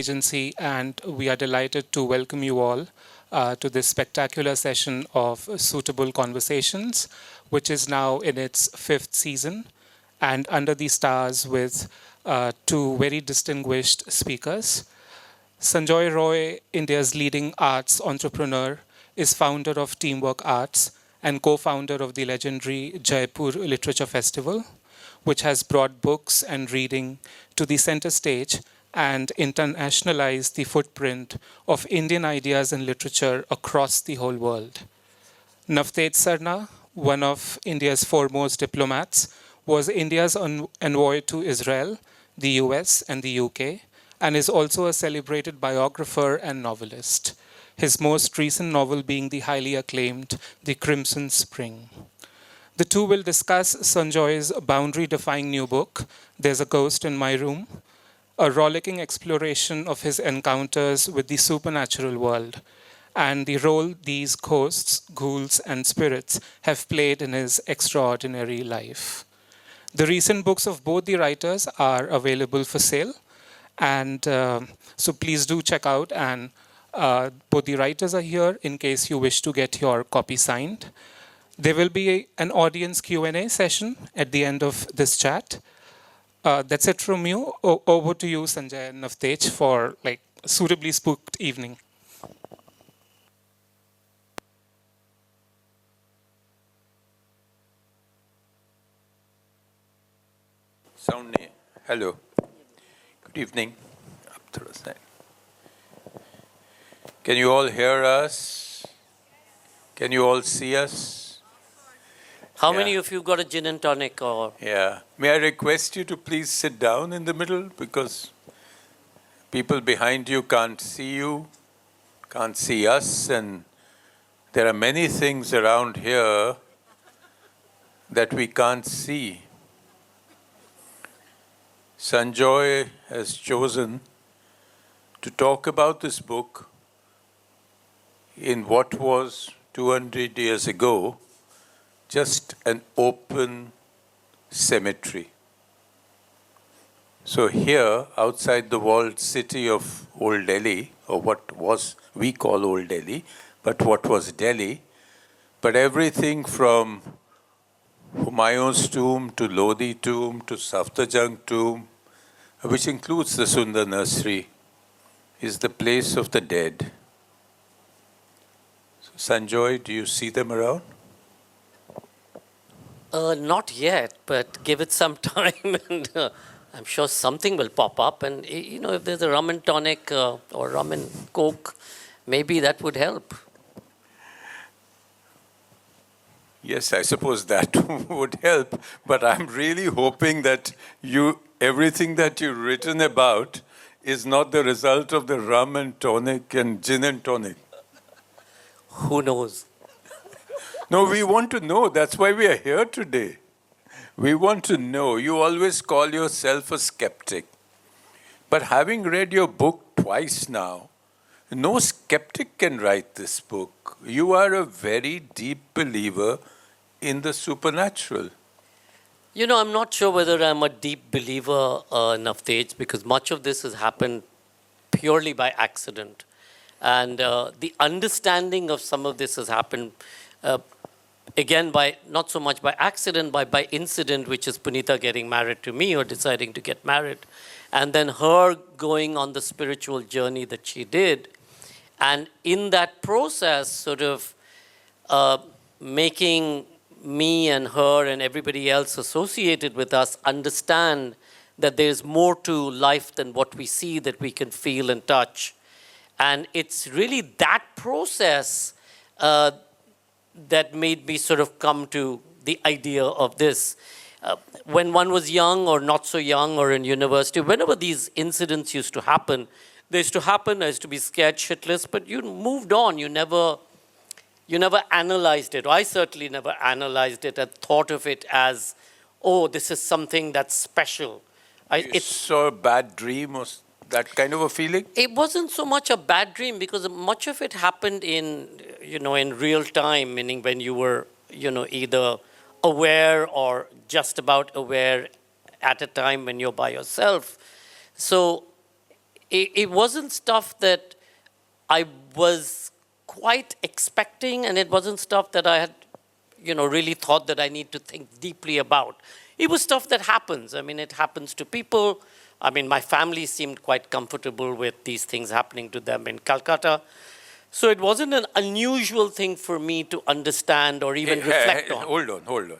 agency, and we are delighted to welcome you all to this spectacular session of Suitable Conversations, which is now in its 5th season, and under the stars with two very distinguished speakers. Sanjoy Roy, India's leading arts entrepreneur, is founder of Teamwork Arts and co-founder of the legendary Jaipur Literature Festival, which has brought books and reading to the center stage and internationalized the footprint of Indian ideas and literature across the whole world. Navtej Sarna, one of India's foremost diplomats, was India's envoy to Israel, the US, and the UK, and is also a celebrated biographer and novelist. His most recent novel being the highly acclaimed The Crimson Spring. The two will discuss Sanjoy's boundary-defying new book, There's a Ghost in My Room, a rollicking exploration of his encounters with the supernatural world, and the role these ghosts, ghouls, and spirits have played in his extraordinary life. The recent books of both the writers are available for sale, and so please do check out, and both the writers are here in case you wish to get your copy signed. There will be an audience Q&A session at the end of this chat. That's it from you. Over to you, Sanjay and Navtej, for a suitably spooked evening. Hello. Good evening. Can you all hear us? Can you all see us? How many of you got a gin and tonic? Or? Yeah. May I request you to please sit down in the middle, because people behind you can't see us, and there are many things around here that we can't see. Sanjoy has chosen to talk about this book in what was 200 years ago just an open cemetery. So here, outside the walled city of Old Delhi, or what was we call Old Delhi, but what was Delhi, but everything from Humayun's tomb to Lodi tomb to Safdarjung tomb, which includes the Sunder Nursery, is the place of the dead. So, Sanjoy, do you see them around? Not yet, but give it some time, and I'm sure something will pop up. And if there's a rum and tonic or rum and coke, maybe that would help. Yes, I suppose that would help. But I'm really hoping that everything that you've written about is not the result of the rum and tonic and gin and tonic. Who knows? No, we want to know. That's why we are here today. We want to know. You always call yourself a skeptic. But having read your book twice now, no skeptic can write this book. You are a very deep believer in the supernatural. I'm not sure whether I'm a deep believer, Navtej, because much of this has happened purely by accident. And the understanding of some of this has happened again, not so much by accident, but by incident, which is Punita getting married to me or deciding to get married. And then her going on the spiritual journey that she did. And in that process, sort of making me and her and everybody else associated with us understand that there's more to life than what we see, that we can feel and touch. And it's really that process that made me sort of come to the idea of this. When one was young or not so young or in university, whenever these incidents used to happen, I used to be scared shitless, but you moved on. You never analyzed it. I certainly never analyzed it and thought of it as, oh, this is something that's special. You saw a bad dream or that kind of a feeling? It wasn't so much a bad dream, because much of it happened in real time, meaning when you were, either aware or just about aware at a time when you're by yourself. So it wasn't stuff that I was quite expecting, and it wasn't stuff that I had, really thought that I need to think deeply about. It was stuff that happens. I mean, it happens to people. I mean, my family seemed quite comfortable with these things happening to them in Calcutta. So it wasn't an unusual thing for me to understand or even reflect on. Hold on.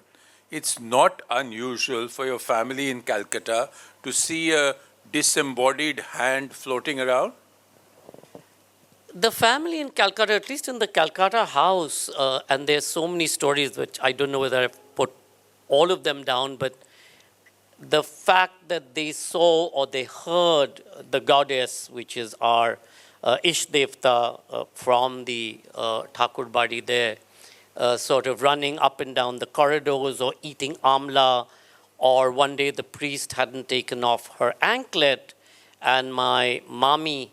It's not unusual for your family in Calcutta to see a disembodied hand floating around? The family in Calcutta, at least in the Calcutta house, and there's so many stories which I don't know whether I've put all of them down, but the fact that they saw or they heard the goddess, which is our Ishdevta from the Thakur Badi there, sort of running up and down the corridors or eating amla, or one day the priest hadn't taken off her anklet, and my mommy,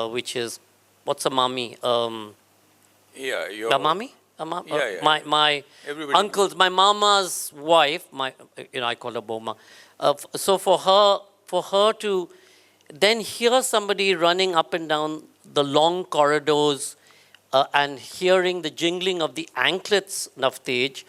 which is, what's a mommy? Yeah, your... The mommy? My Everybody uncle's, my mama's wife, I call her Boma. So for her to then hear somebody running up and down the long corridors and hearing the jingling of the anklets, Navtej,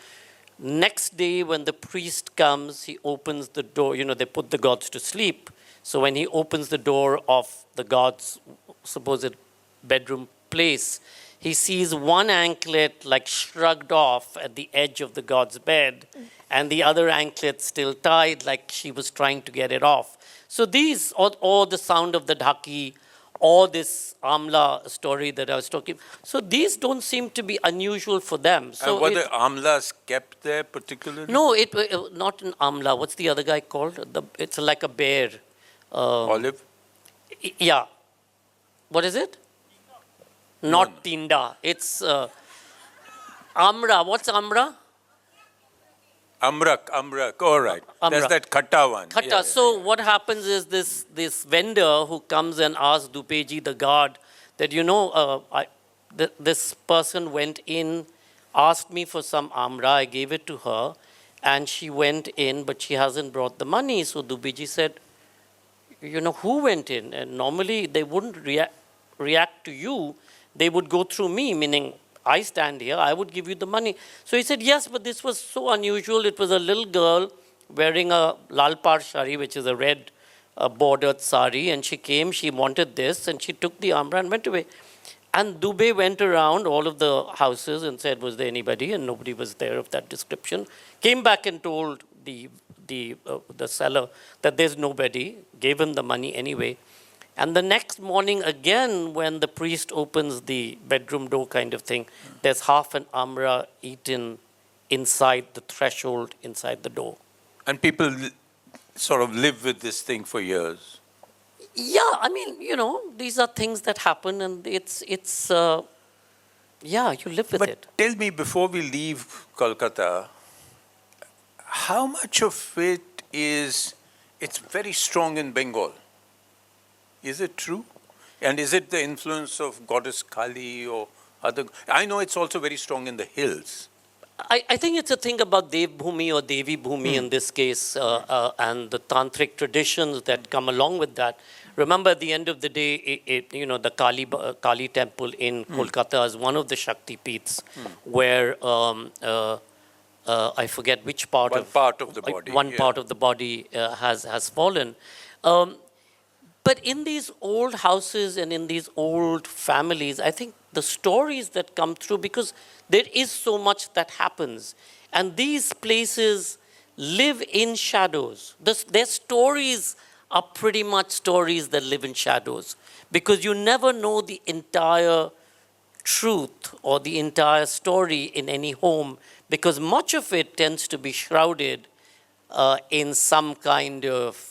next day when the priest comes, he opens the door, they put the gods to sleep. So when he opens the door of the god's supposed bedroom place, he sees one anklet like shrugged off at the edge of the god's bed, and the other anklet still tied like she was trying to get it off. So these, or the sound of the dhaki, or this amla story that I was talking, so these don't seem to be unusual for them. So and were the amlas kept there particularly? No, not an amla. What's the other guy called? It's like a bear. Olive? Yeah. What is it? Not Tinda. It's Amra. What's Amra? Amrak. All right. Amra. That's that khatta one. Khatta. Yeah, So what happens is this vendor who comes and asks Dupeji, the guard, that, this person went in, asked me for some Amra. I gave it to her, and she went in, but she hasn't brought the money. So Dupeji said, who went in? And normally they wouldn't react to you. They would go through me, meaning I stand here, I would give you the money. So he said, yes, but this was so unusual. It was a little girl wearing a lalpar shari, which is a red bordered sari, and she came, she wanted this, and she took the amra and went away. And Dubey went around all of the houses and said, was there anybody? And nobody was there of that description. Came back and told the seller that there's nobody, gave him the money anyway. And the next morning, again, when the priest opens the bedroom door kind of thing, there's half an amra eaten inside the threshold, inside the door. And people sort of live with this thing for years. Yeah, I mean, these are things that happen, and it's you live with it. But tell me, before we leave Kolkata, how much of it it's very strong in Bengal? Is it true? And is it the influence of goddess Kali or other? I know it's also very strong in the hills. I think it's a thing about Dev Bhumi or Devi Bhumi in this case, and the tantric traditions that come along with that. Remember, at the end of the day, the Kali temple in Kolkata is one of the Shakti Peeths where I forget which part One part of the body. One part of the body has fallen. But in these old houses and in these old families, I think the stories that come through, because there is so much that happens, and these places live in shadows. Their stories are pretty much stories that live in shadows, because you never know the entire truth or the entire story in any home, because much of it tends to be shrouded in some kind of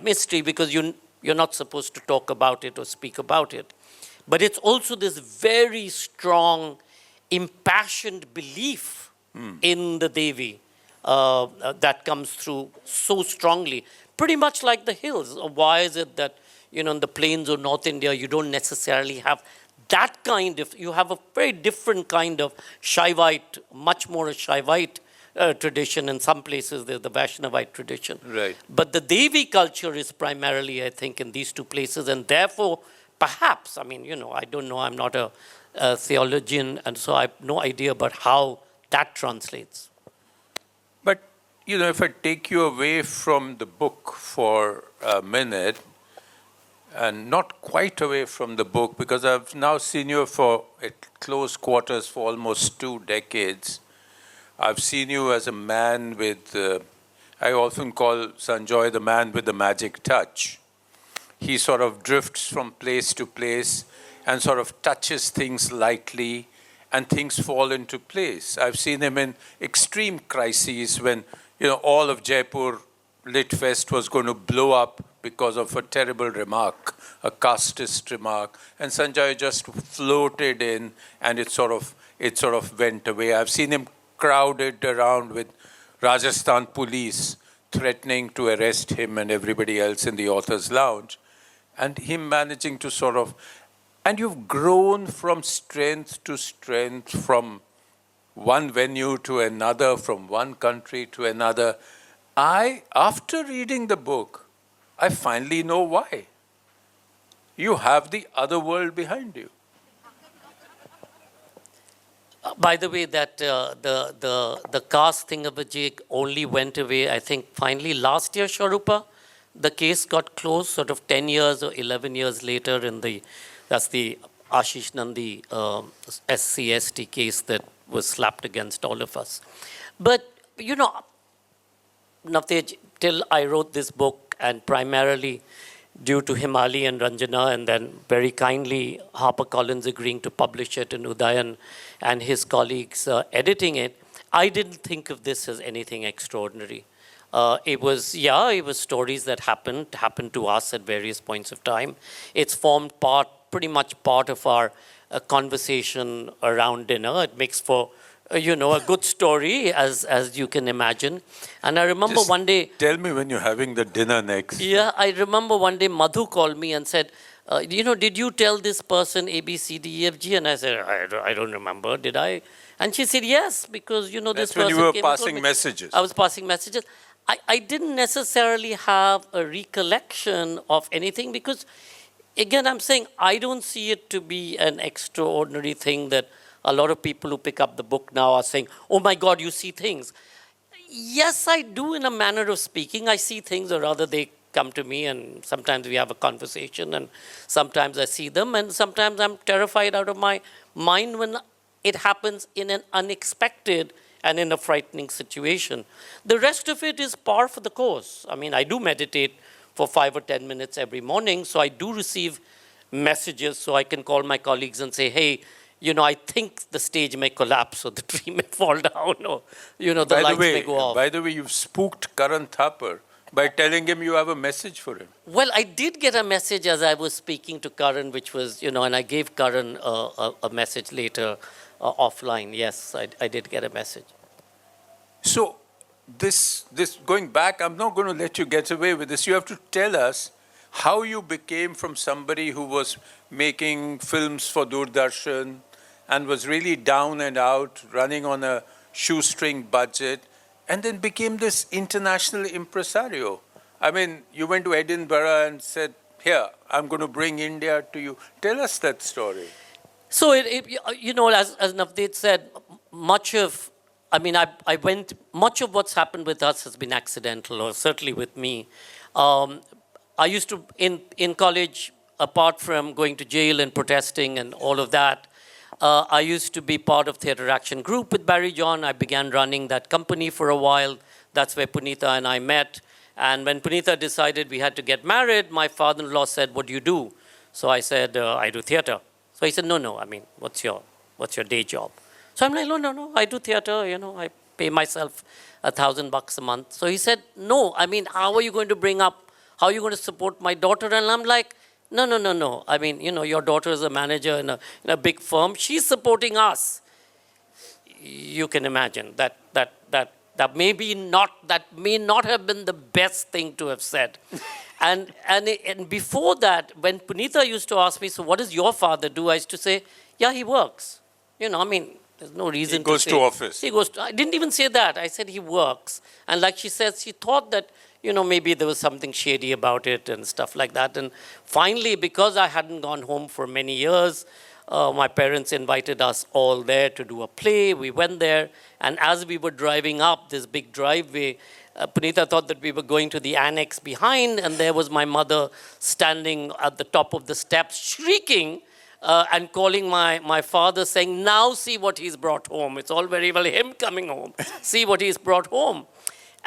mystery, because you're not supposed to talk about it or speak about it. But it's also this very strong, impassioned belief in the Devi that comes through so strongly. Pretty much like the hills. Why is it that, in the plains of North India, you don't necessarily have that kind of, you have a very different kind of Shaivite, much more a Shaivite tradition. In some places, there's the Vaishnavite tradition. Right. But the Devi culture is primarily, I think, in these two places. And therefore, perhaps, I mean, I don't know, I'm not a theologian, and so I have no idea about how that translates. But, if I take you away from the book for a minute, and not quite away from the book, because I've now seen you at close quarters for almost 2 decades. I've seen you as a man with, I often call Sanjoy the man with the magic touch. He sort of drifts from place to place and sort of touches things lightly, and things fall into place. I've seen him in extreme crises when, all of Jaipur Lit Fest was going to blow up because of a terrible remark, a casteist remark, and Sanjay just floated in, and it sort of went away. I've seen him crowded around with Rajasthan police threatening to arrest him and everybody else in the author's lounge, and him managing to and you've grown from strength to strength, from one venue to another, from one country to another. After reading the book, I finally know why. You have the other world behind you. By the way, that the caste thing of a jig only went away, I think, finally last year, Sharupa. The case got closed sort of 10 years or 11 years later that's the Ashish Nandi SCST case that was slapped against all of us. But, Navtej, till I wrote this book, and primarily due to Himali and Ranjana, and then very kindly HarperCollins agreeing to publish it, and Udayan and his colleagues editing it, I didn't think of this as anything extraordinary. It was stories that happened to us at various points of time. It's formed pretty much part of our conversation around dinner. It makes for a good story, as you can imagine. And I remember Just one day... Tell me when you're having the dinner next. Yeah, I remember one day Madhu called me and said, did you tell this person A, B, C, D, E, F, G? And I said, I don't remember, did I? And she said, yes, because, this That's person when you were came and told passing me. messages. I was passing messages. I didn't necessarily have a recollection of anything because, again, I'm saying I don't see it to be an extraordinary thing that a lot of people who pick up the book now are saying, oh my God, you see things. Yes, I do in a manner of speaking. I see things, or rather they come to me, and sometimes we have a conversation, and sometimes I see them, and sometimes I'm terrified out of my mind when it happens in an unexpected and in a frightening situation. The rest of it is par for the course. I mean, I do meditate for 5 or 10 minutes every morning, so I do receive messages, so I can call my colleagues and say, hey, I think the stage may collapse, or the tree may fall down, or, the lights may go off. By the way, you've spooked Karan Thapar by telling him you have a message for him. Well, I did get a message as I was speaking to Karan, which was, and I gave Karan a message later offline. Yes, I did get a message. So this going back, I'm not going to let you get away with this. You have to tell us how you became from somebody who was making films for Doordarshan and was really down and out, running on a shoestring budget, and then became this international impresario. I mean, you went to Edinburgh and said, here, I'm going to bring India to you. Tell us that story. So, as Navtej said, much of what's happened with us has been accidental, or certainly with me. I used to, in college, apart from going to jail and protesting and all of that, I used to be part of Theatre Action Group with Barry John. I began running that company for a while. That's where Punita and I met. And when Punita decided we had to get married, my father-in-law said, what do you do? So I said, I do theatre. So he said, no, I mean, what's your day job? So I'm like, no, I do theatre, I pay myself $1,000 a month. So he said, no, I mean, how are you going to support my daughter? And I'm like, no. I mean, your daughter is a manager in a big firm. She's supporting us. You can imagine that may not have been the best thing to have said. And before that, when Punita used to ask me, so what does your father do? I used to say, yeah, he works. I mean, There's no reason He goes say. to office. He goes to, I didn't even say that. I said he works. And like she said, she thought that, maybe there was something shady about it and stuff like that. And finally, because I hadn't gone home for many years, my parents invited us all there to do a play. We went there. And as we were driving up this big driveway, Punita thought that we were going to the annex behind. And there was my mother standing at the top of the steps, shrieking, and calling my father, saying, now see what he's brought home. It's all very well him coming home. See what he's brought home.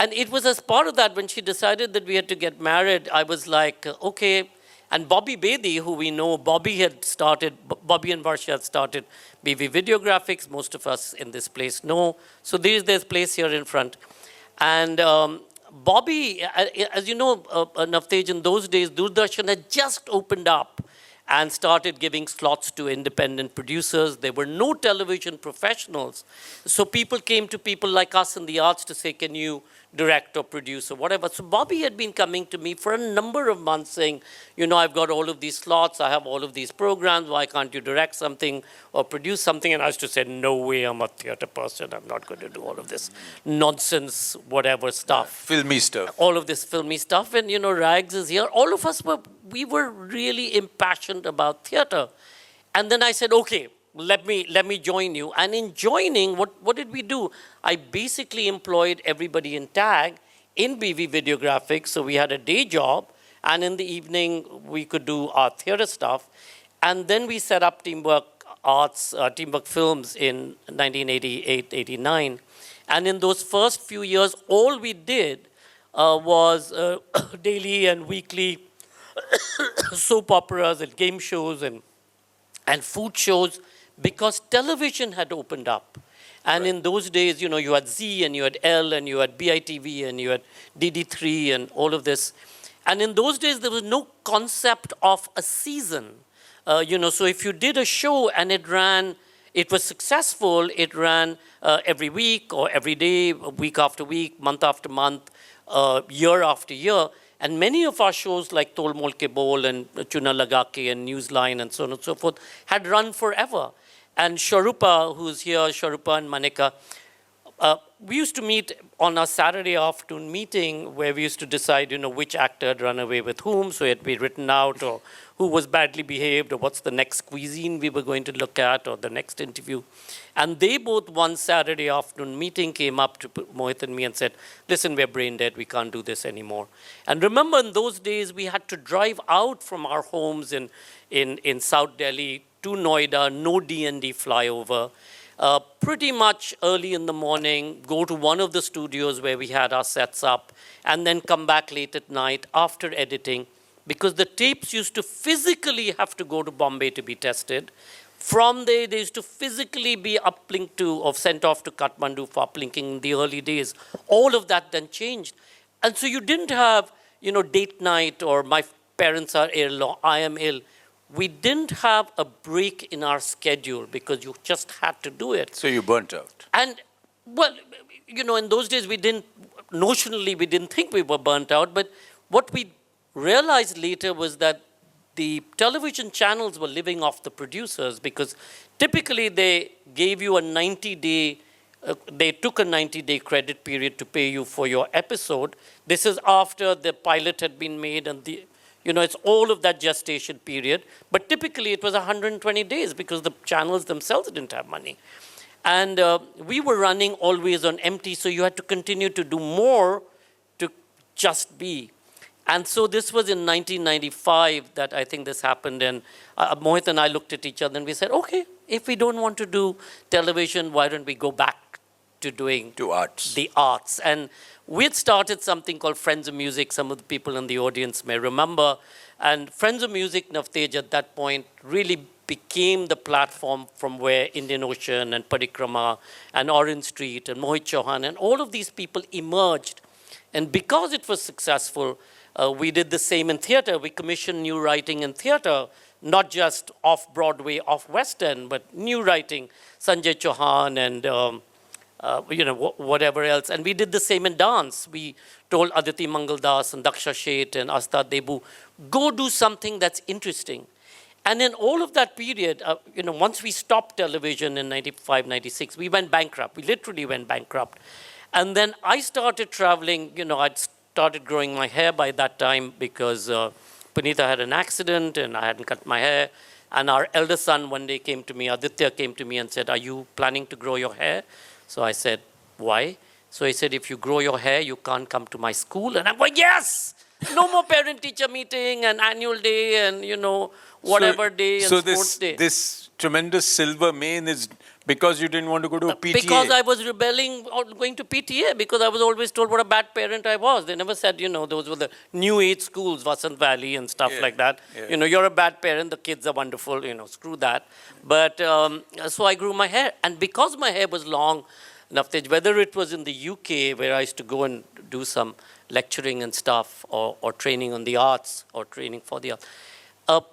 And it was as part of that, when she decided that we had to get married, I was like, okay. And Bobby Bedi, who we know, Bobby and Varsha had started BV Videographics. Most of us in this place know. So there's place here in front. And Bobby, as you know, Navtej, in those days, Doordarshan had just opened up and started giving slots to independent producers. There were no television professionals. So people came to people like us in the arts to say, can you direct or produce or whatever. So Bobby had been coming to me for a number of months saying, I've got all of these slots, I have all of these programs, why can't you direct something or produce something? And I used to say, no way, I'm a theater person, I'm not going to do all of this nonsense, whatever stuff. Filmy stuff. All of this filmy stuff. And, Rags is here. All of us we were really impassioned about theater. And then I said, okay, let me join you. And in joining, what did we do? I basically employed everybody in TAG in BV Videographics. So we had a day job, and in the evening we could do our theater stuff. And then we set up Teamwork Films in 1988-89. And in those first few years, all we did was daily and weekly soap operas and game shows and food shows, because television had opened up. And in those days, you had Z and you had L and you had BITV and you had DD3 and all of this. And in those days, there was no concept of a season. So if you did a show and it was successful, it ran every week or every day, week after week, month after month, year after year. And many of our shows like Tol Mol Ke Bol and Chuna Lagake and Newsline and so on and so forth had run forever. And Sharupa, who's here, Sharupa and Manika, we used to meet on a Saturday afternoon meeting where we used to decide, which actor had run away with whom, so it had been written out, or who was badly behaved, or what's the next cuisine we were going to look at, or the next interview. And they both, one Saturday afternoon meeting, came up to Mohit and me and said, listen, we're brain dead, we can't do this anymore. And remember, in those days, we had to drive out from our homes in South Delhi to Noida, no D&D flyover. Pretty much early in the morning, go to one of the studios where we had our sets up, and then come back late at night after editing, because the tapes used to physically have to go to Bombay to be tested. From there, they used to physically be uplinked to, or sent off to Kathmandu for uplinking in the early days. All of that then changed. And so you didn't have, date night, or my parents are ill, or I am ill. We didn't have a break in our schedule because you just had to do it. So you burnt out. And, well, in those days, notionally, we didn't think we were burnt out. But what we realized later was that the television channels were living off the producers, because typically they gave you a 90-day, they took a 90-day credit period to pay you for your episode. This is after the pilot had been made and it's all of that gestation period. But typically it was 120 days because the channels themselves didn't have money. And we were running always on empty, so you had to continue to do more to just be. And so this was in 1995 that I think this happened. And Mohit and I looked at each other and we said, okay, if we don't want to do television, why don't we go back to doing the arts? And we had started something called Friends of Music. Some of the people in the audience may remember. And Friends of Music, Navtej, at that point really became the platform from where Indian Ocean and Parikrama and Orange Street and Mohit Chauhan and all of these people emerged. And because it was successful, we did the same in theater. We commissioned new writing in theater, not just off-Broadway, off-West End, but new writing, Sanjay Chauhan and whatever else. And we did the same in dance. We told Aditi Mangaldas and Daksha Sheth and Asta Debu, go do something that's interesting. And in all of that period, once we stopped television in 95, 96, we went bankrupt. We literally went bankrupt. And then I started traveling. I'd started growing my hair by that time because Punita had an accident and I hadn't cut my hair. And our eldest son one day came to me, Aditya came to me and said, "Are you planning to grow your hair?" So I said, "Why?" So he said, "If you grow your hair, you can't come to my school." And I'm going, yes! No more parent-teacher meeting and annual day and, whatever day and sports day. This tremendous silver mane is because you didn't want to go to a PTA? Because I was rebelling or going to PTA, because I was always told what a bad parent I was. They never said, those were the new age schools, Vasant Valley and stuff like that. Yeah. You're a bad parent, the kids are wonderful, screw that. But so I grew my hair. And because my hair was long, Navtej, whether it was in the UK where I used to go and do some lecturing and stuff or training on the arts or training for the arts,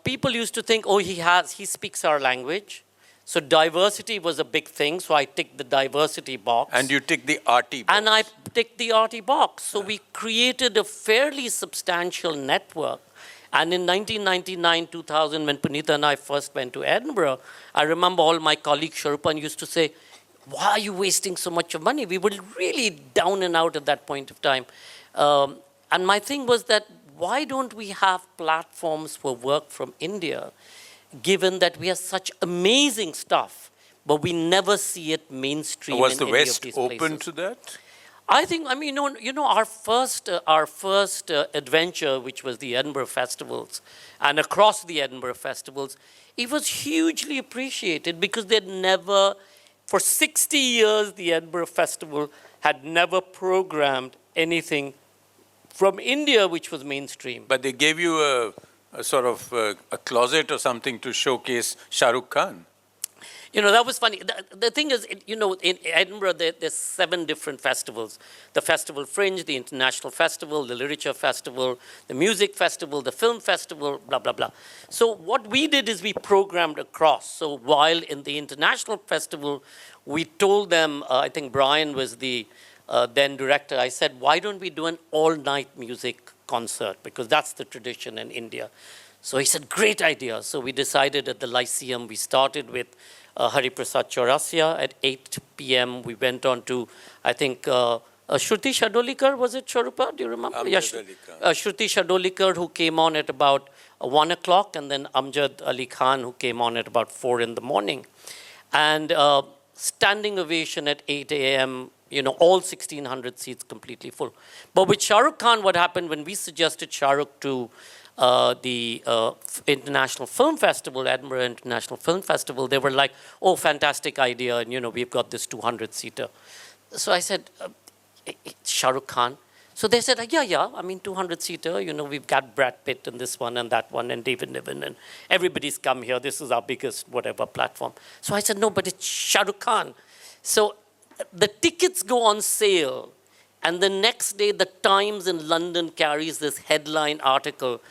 people used to think, oh, he speaks our language. So diversity was a big thing. So I ticked the diversity box. And you ticked the RT box. And I ticked the RT box. So we created a fairly substantial network. And in 1999, 2000, when Punita and I first went to Edinburgh, I remember all my colleagues, Sharupan, used to say, "Why are you wasting so much of money?" We were really down and out at that point of time. And my thing was that, why don't we have platforms for work from India, given that we have such amazing stuff, but we never see it mainstream Was in the any West of these open places. to that? I think, our first adventure, which was the Edinburgh Festivals, and across the Edinburgh Festivals, it was hugely appreciated because they'd never, for 60 years, the Edinburgh Festival had never programmed anything from India which was mainstream. But they gave you a sort of a closet or something to showcase Shah Rukh Khan. That was funny. The thing is, in Edinburgh, there's 7 different festivals. The Festival Fringe, the International Festival, the Literature Festival, the Music Festival, the Film Festival, blah, blah, blah. So what we did is we programmed across. So while in the International Festival, we told them, I think Brian was the then director, I said, why don't we do an all-night music concert? Because that's the tradition in India. So he said, great idea. So we decided at the Lyceum, we started with Hari Prasad Chaurasia at 8 p.m. We went on to, I think, Shruti Shadolikar, was it, Sharupa? Do you remember? Yeah, Shruti Shadolikar, who came on at about 1 o'clock, and then Amjad Ali Khan, who came on at about 4 in the morning. And standing ovation at 8 a.m., all 1,600 seats completely full. But with Shah Rukh Khan, what happened when we suggested Shah Rukh to the International Film Festival, Edinburgh International Film Festival, they were like, oh, fantastic idea, and we've got this 200-seater. So I said, Shah Rukh Khan. So they said, yeah, 200-seater, we've got Brad Pitt and this one and that one and David Niven and everybody's come here. This is our biggest whatever platform. So I said, no, but it's Shah Rukh Khan. So the tickets go on sale, and the next day the Times in London carries this headline article,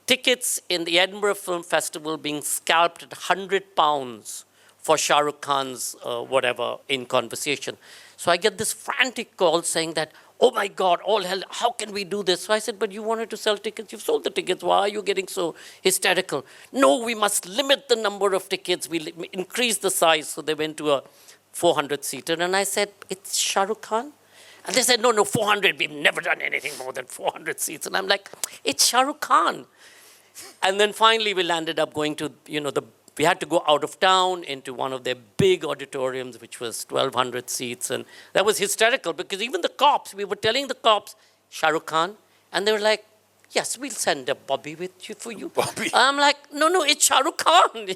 tickets in the Edinburgh Film Festival being scalped at £100 for Shah Rukh Khan's whatever in conversation. So I get this frantic call saying that, oh my God, all hell, how can we do this? So I said, but you wanted to sell tickets, you've sold the tickets, why are you getting so hysterical? No, we must limit the number of tickets, we increase the size. So they went to a 400-seater, and I said, it's Shah Rukh Khan? And they said, no, 400, we've never done anything more than 400 seats. And I'm like, it's Shah Rukh Khan. And then finally we landed up going to, we had to go out of town into one of their big auditoriums, which was 1,200 seats. And that was hysterical because even the cops, we were telling the cops, Shah Rukh Khan, and they were like, yes, we'll send a Bobby with you for you. Bobby? I'm like, no, it's Shah Rukh Khan.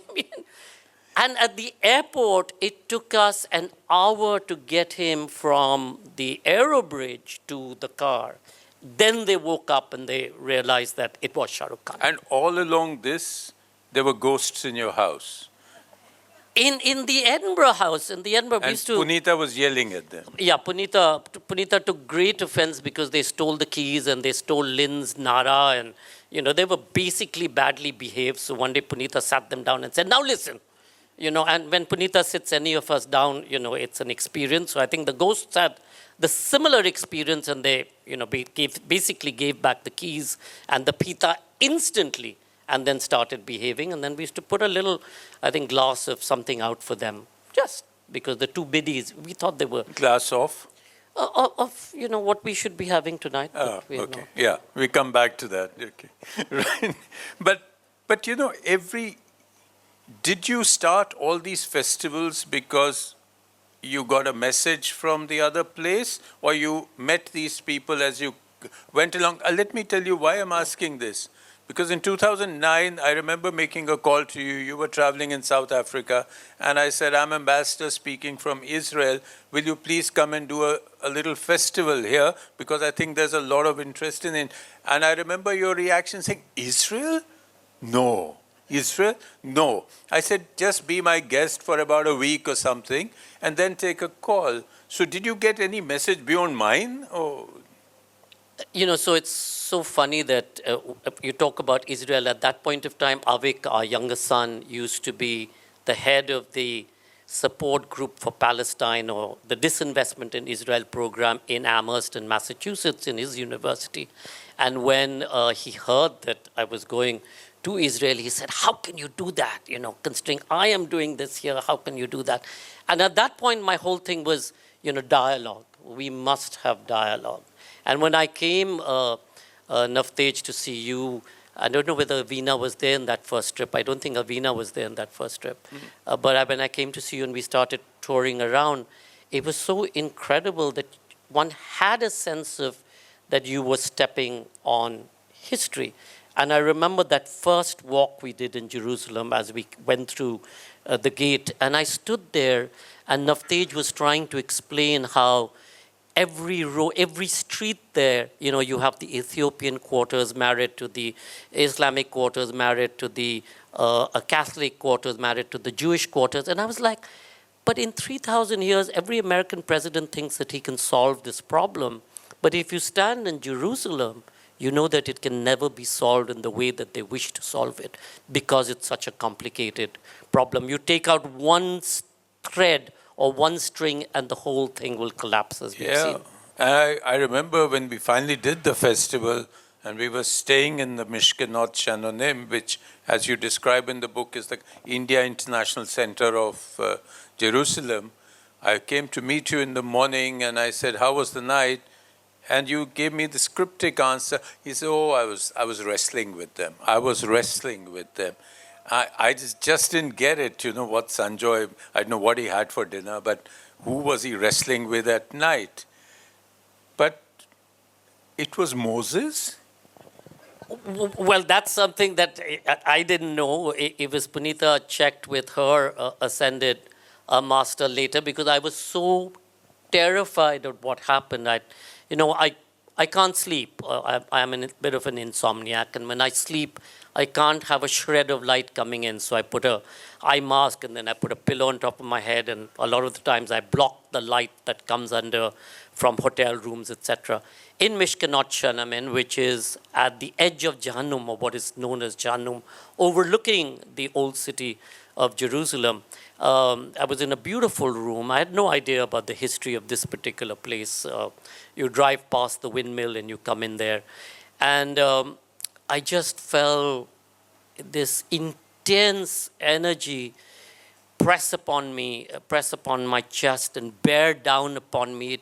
And at the airport, it took us an hour to get him from the aero bridge to the car. Then they woke up and they realized that it was Shah Rukh Khan. And all along this, there were ghosts in your house. In the Edinburgh house, we used to... Punita was yelling at them. Yeah, Punita took great offense because they stole the keys and they stole Lynn's Nara and, they were basically badly behaved. So one day Punita sat them down and said, now listen. And when Punita sits any of us down, it's an experience. So I think the ghosts had the similar experience, and they, basically gave back the keys, and the pita instantly, and then started behaving. And then we used to put a little, I think, glass of something out for them, just because the two biddies, we thought they were Glass off. of what we should be having tonight. Oh, But we are okay. not. Yeah, we come back to that. Okay. Right. But did you start all these festivals because you got a message from the other place, or you met these people as you went along? Let me tell you why I'm asking this. Because in 2009, I remember making a call to you. You were traveling in South Africa, and I said, I'm ambassador speaking from Israel. Will you please come and do a little festival here? Because I think there's a lot of interest in it. And I remember your reaction saying, Israel? No. Israel? No. I said, just be my guest for about a week or something, and then take a call. So did you get any message beyond mine? Or So it's so funny that you talk about Israel. At that point of time, Avik, our youngest son, used to be the head of the support group for Palestine, or the disinvestment in Israel program in Amherst in Massachusetts in his university. And when he heard that I was going to Israel, he said, how can you do that? Considering I am doing this here, how can you do that? And at that point, my whole thing was, dialogue. We must have dialogue. And when I came, Navtej, to see you, I don't know whether Veena was there in that first trip. I don't think Veena was there in that first trip. Mm-hmm. But when I came to see you and we started touring around, it was so incredible that one had a sense of that you were stepping on history. And I remember that first walk we did in Jerusalem as we went through the gate. And I stood there, and Navtej was trying to explain how every street there, you have the Ethiopian quarters married to the Islamic quarters, married to the Catholic quarters, married to the Jewish quarters. And I was like, but in 3,000 years, every American president thinks that he can solve this problem. But if you stand in Jerusalem, you know that it can never be solved in the way that they wish to solve it, because it's such a complicated problem. You take out one thread or one string and the whole thing will collapse, as we've seen. And I remember when we finally did the festival and we were staying in the Mishkenot Shanonim, which, as you describe in the book, is the India International Center of Jerusalem. I came to meet you in the morning and I said, how was the night? And you gave me this cryptic answer. He said, oh, I was wrestling with them. I was wrestling with them. I just didn't get it, what Sanjoy, I don't know what he had for dinner, but who was he wrestling with at night? But it was Moses? Well, that's something that I didn't know. It was Punita checked with her ascended master later, because I was so terrified of what happened. I can't sleep. I'm a bit of an insomniac, and when I sleep, I can't have a shred of light coming in. So I put a eye mask, and then I put a pillow on top of my head, and a lot of the times I block the light that comes under from hotel rooms, etc. In Mishkenot Shanamin, which is at the edge of Jahannam, or what is known as Jahannam, overlooking the old city of Jerusalem, I was in a beautiful room. I had no idea about the history of this particular place. You drive past the windmill and you come in there. And I just felt this intense energy press upon me, press upon my chest and bear down upon me.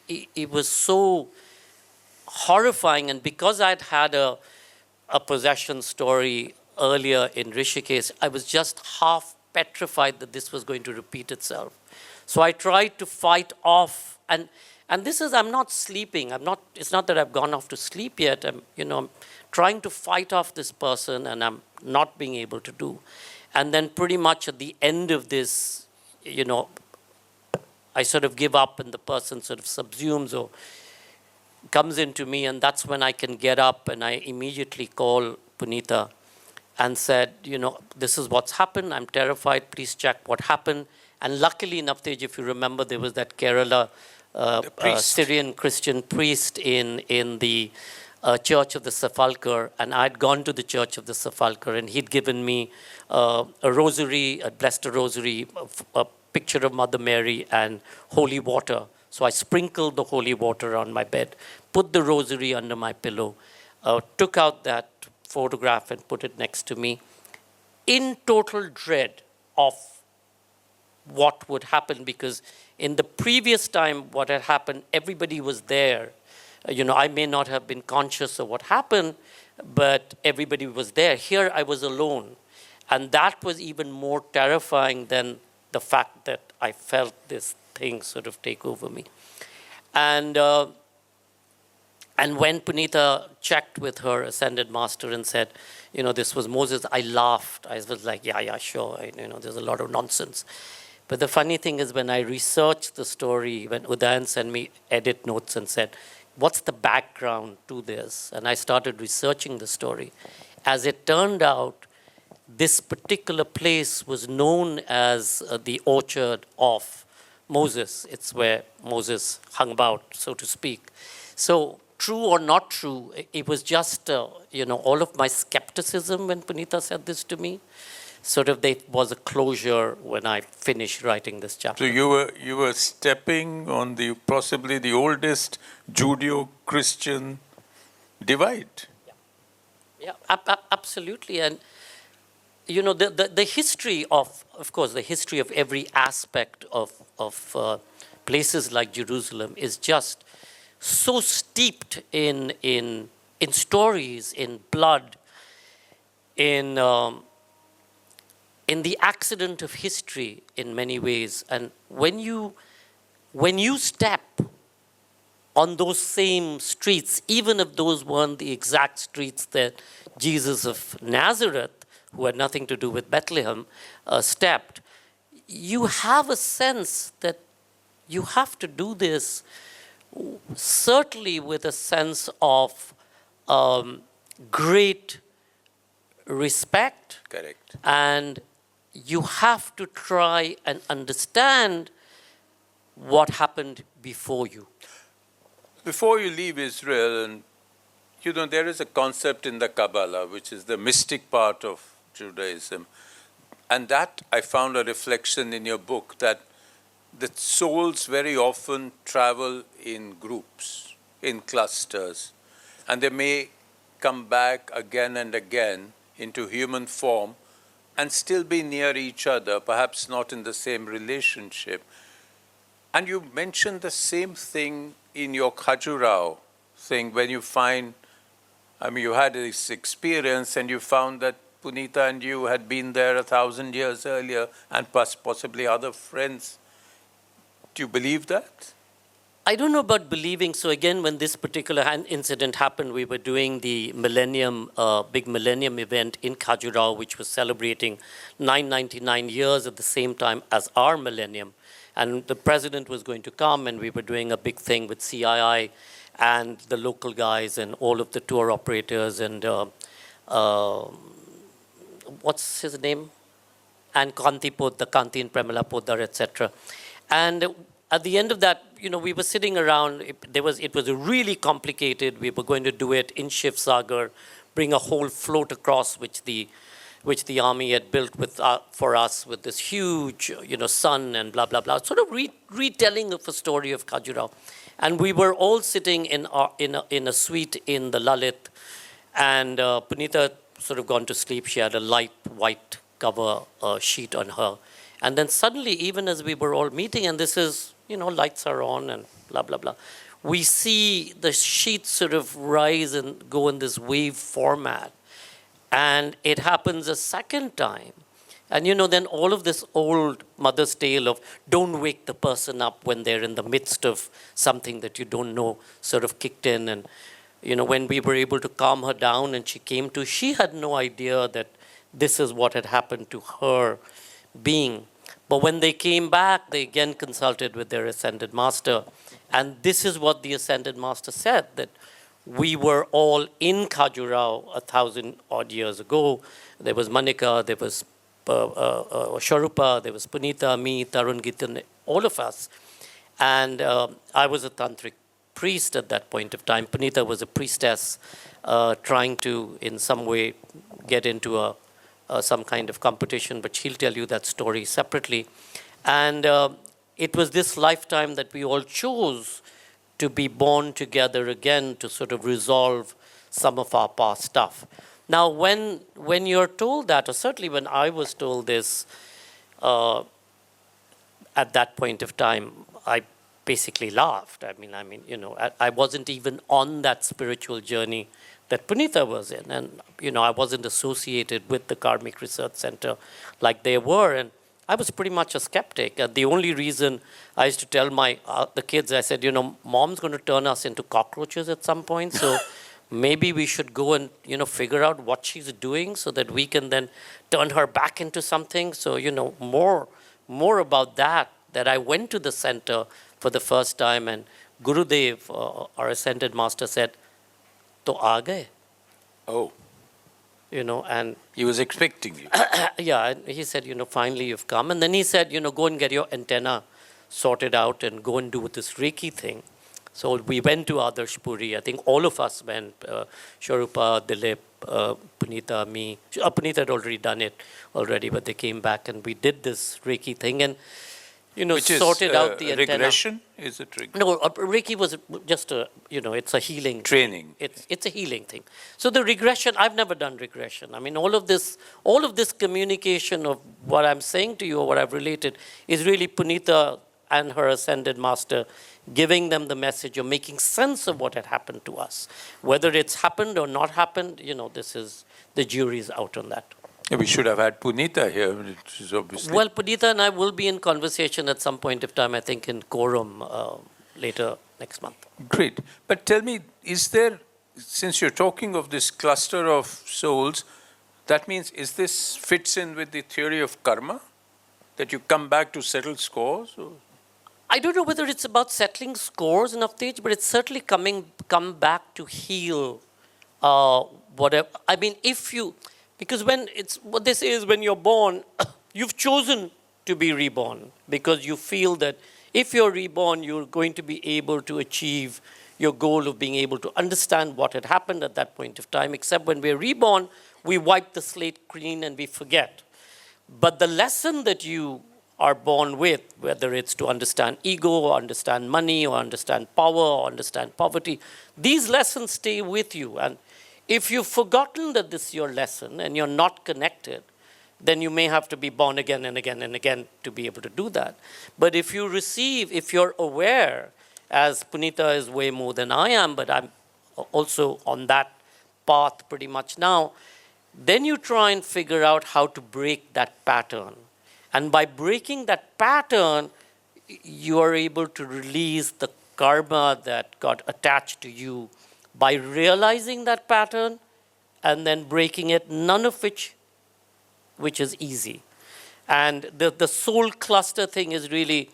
It was so horrifying. And because I'd had a possession story earlier in Rishikesh, I was just half petrified that this was going to repeat itself. So I tried to fight off, and this is, I'm not sleeping. It's not that I've gone off to sleep yet. I'm trying to fight off this person, and I'm not being able to do. And then pretty much at the end of this, I sort of give up, and the person sort of subsumes or comes into me, and that's when I can get up, and I immediately call Punita and said, this is what's happened. I'm terrified. Please check what happened. And luckily, Navtej, if you remember, there was that Kerala Syrian Christian priest in the Church of the Sepulchre, and I'd gone to the Church of the Sepulchre, and he'd given me a rosary, a blessed rosary, a picture of Mother Mary, and holy water. So I sprinkled the holy water on my bed, put the rosary under my pillow, took out that photograph and put it next to me, in total dread of what would happen, because in the previous time what had happened, everybody was there. I may not have been conscious of what happened, but everybody was there. Here I was alone. And that was even more terrifying than the fact that I felt this thing sort of take over me. And when Punita checked with her ascended master and said, this was Moses, I laughed. I was like, yeah, sure. There's a lot of nonsense. But the funny thing is, when I researched the story, when Udayan sent me edit notes and said, what's the background to this? And I started researching the story. As it turned out, this particular place was known as the orchard of Moses. It's where Moses hung about, so to speak. So, true or not true, it was just, all of my skepticism when Punita said this to me, sort of there was a closure when I finished writing this chapter. So you were stepping on possibly the oldest Judeo-Christian divide. Yeah, absolutely. And the history of course, the history of every aspect of places like Jerusalem is just so steeped in stories, in blood, in the accident of history in many ways. And when you step on those same streets, even if those weren't the exact streets that Jesus of Nazareth, who had nothing to do with Bethlehem, stepped, you have a sense that you have to do this certainly with a sense of great respect. Correct. And you have to try and understand what happened before you. Before you leave Israel, and there is a concept in the Kabbalah, which is the mystic part of Judaism. And that I found a reflection in your book, that the souls very often travel in groups, in clusters, and they may come back again and again into human form and still be near each other, perhaps not in the same relationship. And you mentioned the same thing in your Khajuraho thing when you you had this experience and you found that Punita and you had been there 1,000 years earlier and possibly other friends. Do you believe that? I don't know about believing. So again, when this particular incident happened, we were doing the big millennium event in Khajuraho, which was celebrating 999 years at the same time as our millennium. And the president was going to come, and we were doing a big thing with CII and the local guys and all of the tour operators and what's his name? And Kanti and Premila Poddar, etc. And at the end of that, we were sitting around. It was really complicated. We were going to do it in Shiv Sagar, bring a whole float across, which the army had built for us with this huge, sun and blah blah blah. Sort of retelling of a story of Khajuraho, and we were all sitting in a suite in the Lalit, and Punita sort of gone to sleep. She had a light white cover sheet on her, and then suddenly, even as we were all meeting, and this is lights are on and blah blah blah, we see the sheet sort of rise and go in this wave format. And it happens a second time. And then all of this old mother's tale of don't wake the person up when they're in the midst of something that you don't know sort of kicked in. And, when we were able to calm her down and she had no idea that this is what had happened to her being. But when they came back, they again consulted with their ascended master. And this is what the ascended master said, that we were all in Khajuraho 1,000 odd years ago. There was Manika, there was Sharupa, there was Punita, me, Tarun Gitan, all of us. And I was a tantric priest at that point of time. Punita was a priestess trying to, in some way, get into some kind of competition, but she'll tell you that story separately. And it was this lifetime that we all chose to be born together again to sort of resolve some of our past stuff. Now, when you're told that, or certainly when I was told this uh, at that point of time, I basically laughed. I wasn't even on that spiritual journey that Punita was in. And, I wasn't associated with the Karmic Research Center like they were. And I was pretty much a skeptic. The only reason I used to tell the kids, I said, mom's going to turn us into cockroaches at some point. So maybe we should go and, figure out what she's doing so that we can then turn her back into something. So, more about that I went to the center for the first time, and Gurudev, our ascended master, said, "To aa gaye." Oh, And he was expecting you. yeah, and he said, finally you've come. And then he said, go and get your antenna sorted out and go and do this Reiki thing. So we went to Adarsh Puri. I think all of us went, Sharupa, Dilip, Punita, me. Punita had already done it already, but they came back and we did this Reiki thing and, Which sorted is, out the antenna. regression? Is it regression? No, Reiki was just it's a healing Training. It's a healing thing. So the regression, I've never done regression. I mean, all of this communication of what I'm saying to you or what I've related is really Punita and her ascended master giving them the message or making sense of what had happened to us. Whether it's happened or not happened, the jury's out on that. Yeah, we should have had Punita here, which is obviously. Well, Punita and I will be in conversation at some point of time, I think in Quorum later next month. Great. But tell me, since you're talking of this cluster of souls, that means this fits in with the theory of karma? That you come back to settle scores? Or? I don't know whether it's about settling scores, Navtej, but it's certainly come back to heal whatever. I mean, because what they say is when you're born, you've chosen to be reborn because you feel that if you're reborn, you're going to be able to achieve your goal of being able to understand what had happened at that point of time, except when we're reborn, we wipe the slate clean and we forget. But the lesson that you are born with, whether it's to understand ego or understand money or understand power or understand poverty, these lessons stay with you. And if you've forgotten that this is your lesson and you're not connected, then you may have to be born again and again and again to be able to do that. But if you're aware, as Punita is way more than I am, but I'm also on that path pretty much now, then you try and figure out how to break that pattern. And by breaking that pattern, you are able to release the karma that got attached to you by realizing that pattern and then breaking it, none of which is easy. And the soul cluster thing is really,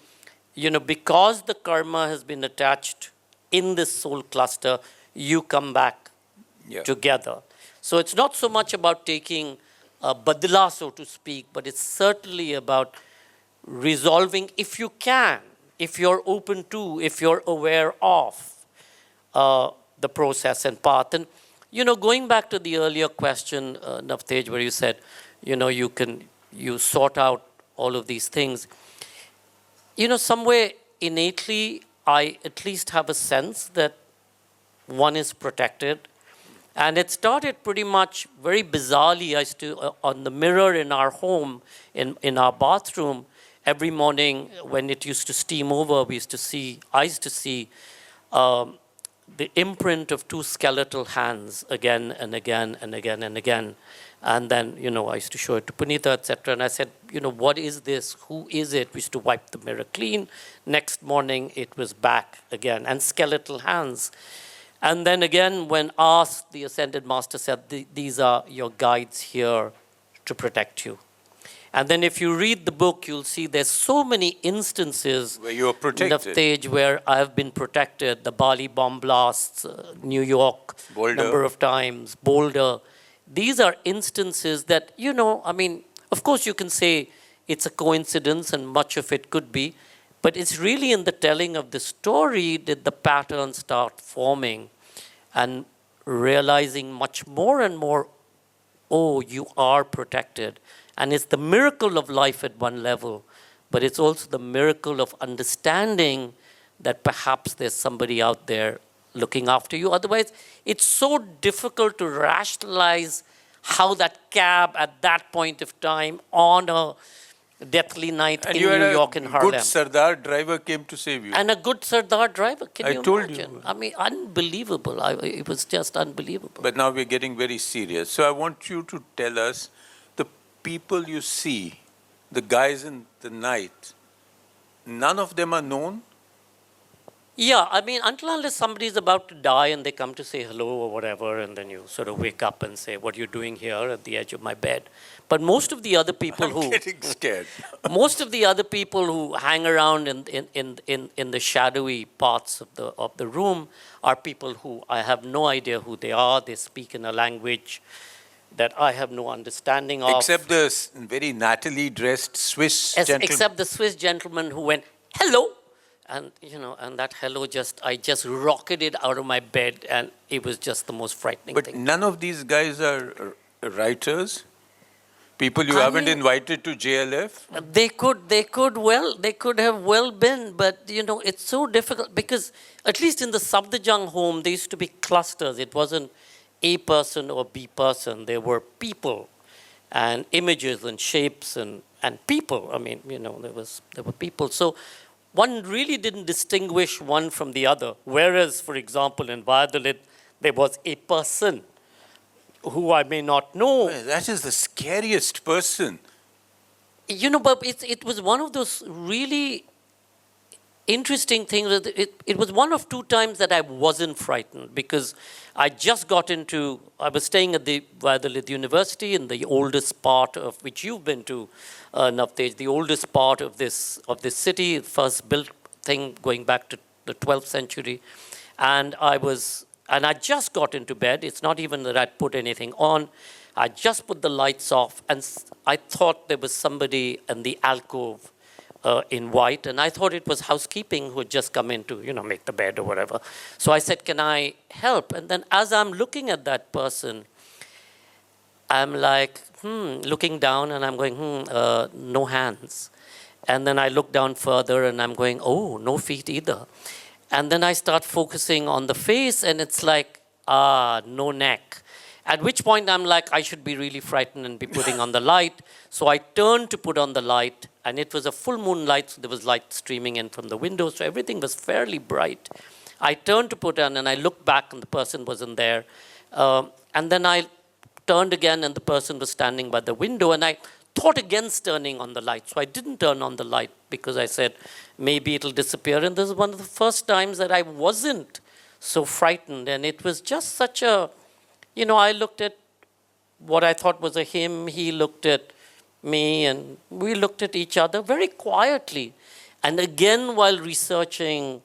because the karma has been attached in this soul cluster, you come back together. So it's not so much about taking a badla, so to speak, but it's certainly about resolving, if you can, if you're open to, if you're aware of the process and path. And, going back to the earlier question, Navtej, where you said, you sort out all of these things. Somewhere innately, I at least have a sense that one is protected. And it started pretty much very bizarrely. I used to, on the mirror in our home, in our bathroom, every morning when it used to steam over, I used to see the imprint of two skeletal hands again and again and again and again. And then, I used to show it to Punita, etc. And I said, what is this? Who is it? We used to wipe the mirror clean. Next morning, it was back again. And skeletal hands. And then again, when asked, the Ascended Master said, these are your guides here to protect you. And then if you read the book, you'll see there's so many instances where you're protected. Navtej, where I have been protected. The Bali bomb blasts, New York, number of times, Boulder. These are instances that, of course you can say it's a coincidence and much of it could be, but it's really in the telling of the story that the patterns start forming and realizing much more and more, oh, you are protected. And it's the miracle of life at one level, but it's also the miracle of understanding that perhaps there's somebody out there looking after you. Otherwise, it's so difficult to rationalize how that cab at that point of time on a deathly night And in you had New York a and Harlem. good Sardar driver came to save you. And a good Sardar driver, can I you told imagine? you. I mean, unbelievable. It was just unbelievable. But now we're getting very serious. So I want you to tell us the people you see, the guys in the night, none of them are known? Yeah, I mean, until unless somebody is about to die and they come to say hello or whatever, and then you sort of wake up and say, what are you doing here at the edge of my bed? But most of the other people I'm getting scared. most of the other people who hang around in the shadowy parts of the room are people who I have no idea who they are. They speak in a language that I have no understanding of. Except the very nattily dressed Swiss gentleman. Except the Swiss gentleman who went, hello. And, and that hello I just rocketed out of my bed, and it was just the most frightening But thing. none of these guys are writers? People you haven't invited to JLF? They could have well been, but it's so difficult because at least in the Safdarjung home, there used to be clusters. It wasn't A person or B person. There were people and images and shapes and people. I mean, there were people. So one really didn't distinguish one from the other. Whereas, for example, in Valladolid, there was a person who I may not know. Well, that is the scariest person. But it was one of those really interesting things. It was one of two times that I wasn't frightened because I was staying at the Valladolid University in the oldest part of which you've been to, Navtej, the oldest part of this city, first built thing going back to the 12th century. And I just got into bed. It's not even that I'd put anything on. I just put the lights off, and I thought there was somebody in the alcove in white, and I thought it was housekeeping who had just come in to, make the bed or whatever. So I said, can I help? And then as I'm looking at that person, I'm like, looking down, and I'm going, no hands. And then I look down further, and I'm going, oh, no feet either. And then I start focusing on the face, and it's like, no neck. At which point I'm like, I should be really frightened and be putting on the light. So I turned to put on the light, and it was a full moon light, so there was light streaming in from the window, so everything was fairly bright. I turned to put on, and I looked back, and the person wasn't there. And then I turned again, and the person was standing by the window, and I thought against turning on the light. So I didn't turn on the light because I said, maybe it'll disappear. And this is one of the first times that I wasn't so frightened. And it was just such a, I looked at what I thought was a him. He looked at me, and we looked at each other very quietly. And again, while researching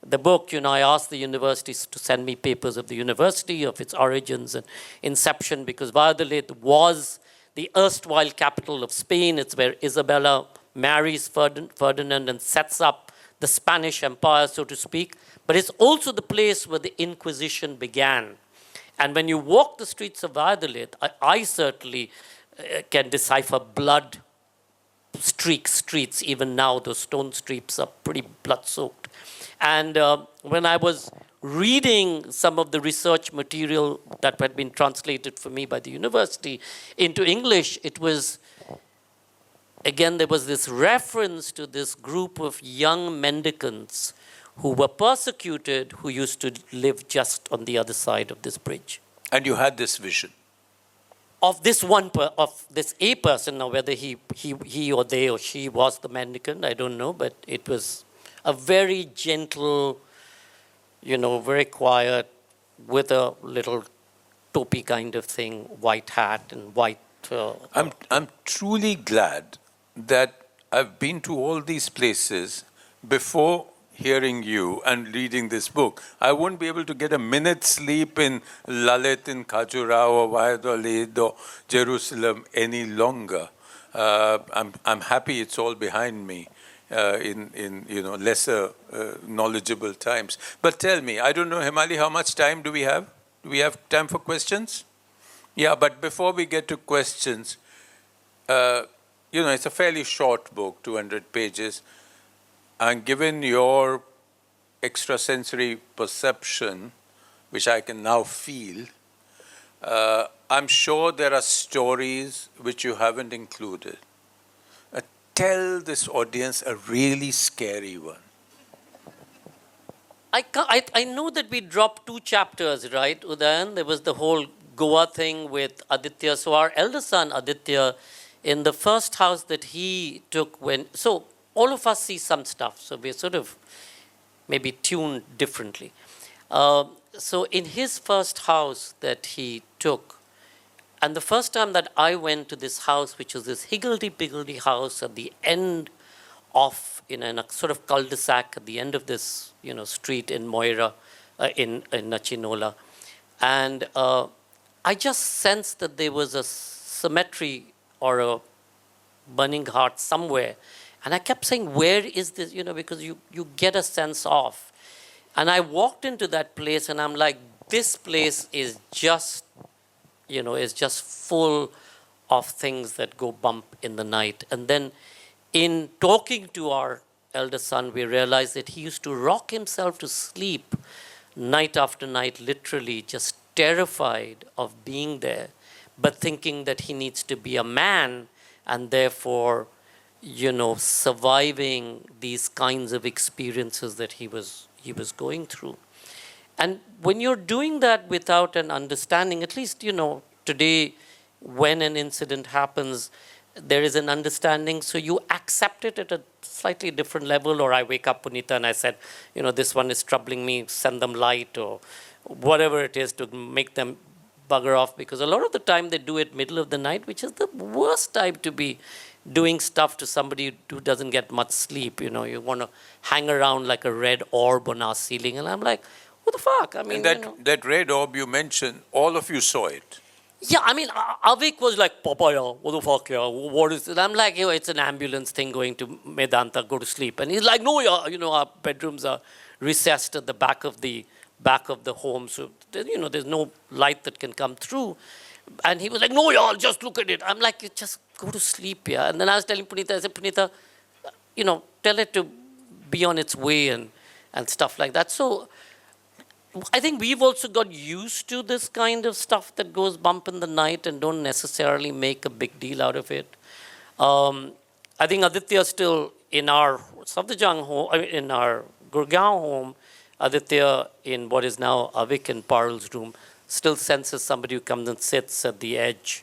the book, I asked the universities to send me papers of the university, of its origins and inception, because Valladolid was the erstwhile capital of Spain. It's where Isabella marries Ferdinand and sets up the Spanish Empire, so to speak. But it's also the place where the Inquisition began. And when you walk the streets of Valladolid, I certainly can decipher blood streets. Even now, those stone streets are pretty blood-soaked. And when I was reading some of the research material that had been translated for me by the university into English, it was, again, there was this reference to this group of young mendicants who were persecuted, who used to live just on the other side of this bridge. And you had this vision? Of this a person, now whether he or they or she was the mendicant, I don't know, but it was a very gentle, very quiet, with a little topi kind of thing, white hat and white. I'm truly glad that I've been to all these places before hearing you and reading this book. I won't be able to get a minute's sleep in Lalit, in Khajuraho, or Valladolid, or Jerusalem any longer. I'm happy it's all behind me. In lesser knowledgeable times. But tell me, I don't know, Himali, how much time do we have? Do we have time for questions? Yeah, but before we get to questions, it's a fairly short book, 200 pages. And given your extrasensory perception, which I can now feel, I'm sure there are stories which you haven't included. Tell this audience a really scary one. I know that we dropped 2 chapters, right, Udayan? There was the whole Goa thing with Aditya. So our elder son, Aditya, in the first house that he took so all of us see some stuff. So we're sort of maybe tuned differently. So in his first house that he took, and the first time that I went to this house, which was this higgledy-piggledy house at the end of, in a sort of cul-de-sac at the end of this, street in Moira, in Nachinola. And I just sensed that there was a cemetery or a burning heart somewhere. And I kept saying, where is this, because you get a sense of. And I walked into that place and I'm like, this place is just, is just full of things that go bump in the night. And then in talking to our elder son, we realized that he used to rock himself to sleep night after night, literally just terrified of being there, but thinking that he needs to be a man and therefore, surviving these kinds of experiences that he was going through. And when you're doing that without an understanding, at least, today, when an incident happens, there is an understanding, so you accept it at a slightly different level. Or I wake up, Punita, and I said, this one is troubling me, send them light, or whatever it is to make them bugger off. Because a lot of the time they do it middle of the night, which is the worst time to be doing stuff to somebody who doesn't get much sleep. You want to hang around like a red orb on our ceiling. And I'm like, what the fuck? I mean, and that red orb you mentioned, all of you saw it. Yeah, I mean, Avik was like, Papa, what the fuck, yeah, what is it? I'm like, it's an ambulance thing going to Medanta, go to sleep. And he's like, no, yeah, our bedrooms are recessed at the back of the home. So, there's no light that can come through. And he was like, no, yeah, just look at it. I'm like, you just go to sleep, yeah. And then I was telling Punita, I said, Punita, tell it to be on its way and stuff like that. So I think we've also got used to this kind of stuff that goes bump in the night and don't necessarily make a big deal out of it. I think Aditya still in our Safdarjung home, in our Gurgaon home, Aditya in what is now Avik and Parul's room still senses somebody who comes and sits at the edge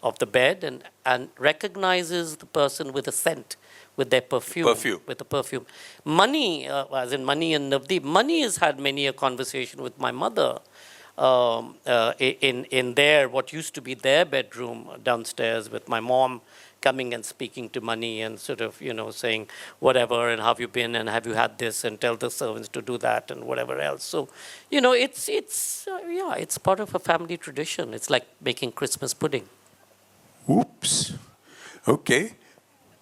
of the bed and recognizes the person with a scent, with their perfume. With a perfume. Mani, as in Mani and Navdeep, Mani has had many a conversation with my mother in their, what used to be their bedroom downstairs, with my mom coming and speaking to Mani and sort of, saying whatever, and how have you been, and have you had this, and tell the servants to do that, and whatever else. So, it's part of a family tradition. It's like making Christmas pudding. Oops. Okay.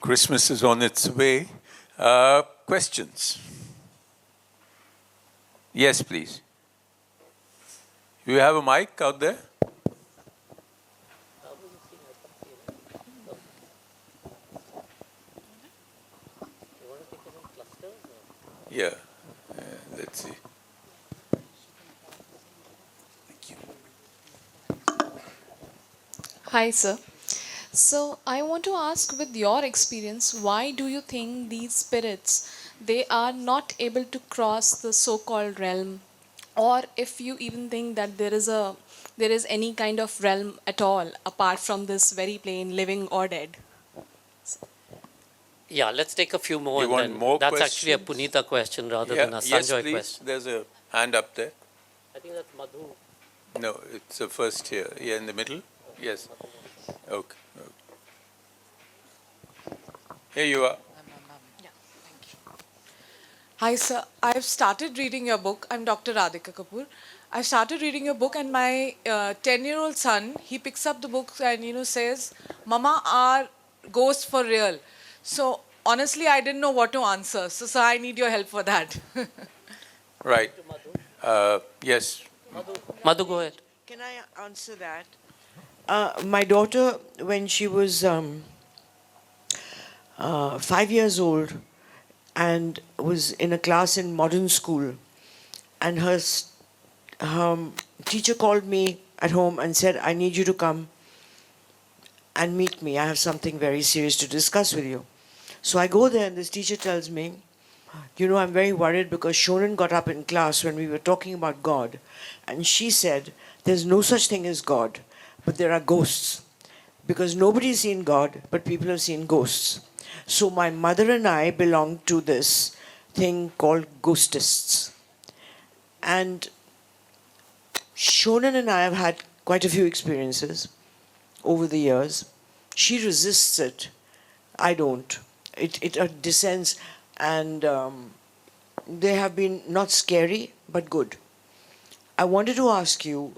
Christmas is on its way. Questions? Yes, please. You have a mic out there? Yeah. Let's see. Thank you. Hi, sir. So I want to ask, with your experience, why do you think these spirits, they are not able to cross the so-called realm? Or if you even think that there is any kind of realm at all apart from this very plain living or dead? Yeah, let's take a few more. You want more that's questions? actually a Punita question rather than a Sanjoy question. There's a hand up there. I think that's Madhu. No, it's the first here. Yeah, in the middle? Yes. Okay. Here you are. Yeah, thank you. Hi, sir. I've started reading your book. I'm Dr. Radhika Kapoor. I started reading your book, and my 10-year-old son, he picks up the book and says, "Mama, are ghosts for real?" So honestly, I didn't know what to answer. So I need your help for that. Right. Yes. Madhu, go ahead. Can I answer that? My daughter, when she was 5 years old and was in a class in modern school, and her teacher called me at home and said, I need you to come and meet me. I have something very serious to discuss with you. So I go there and this teacher tells me, you know, I'm very worried because Shonan got up in class when we were talking about God and she said, there's no such thing as God, but there are ghosts. Because nobody's seen God, but people have seen ghosts. So my mother and I belong to this thing called ghostists. And Shonan and I have had quite a few experiences over the years. She resists it. I don't. It descends and they have been not scary, but good. I wanted to ask you,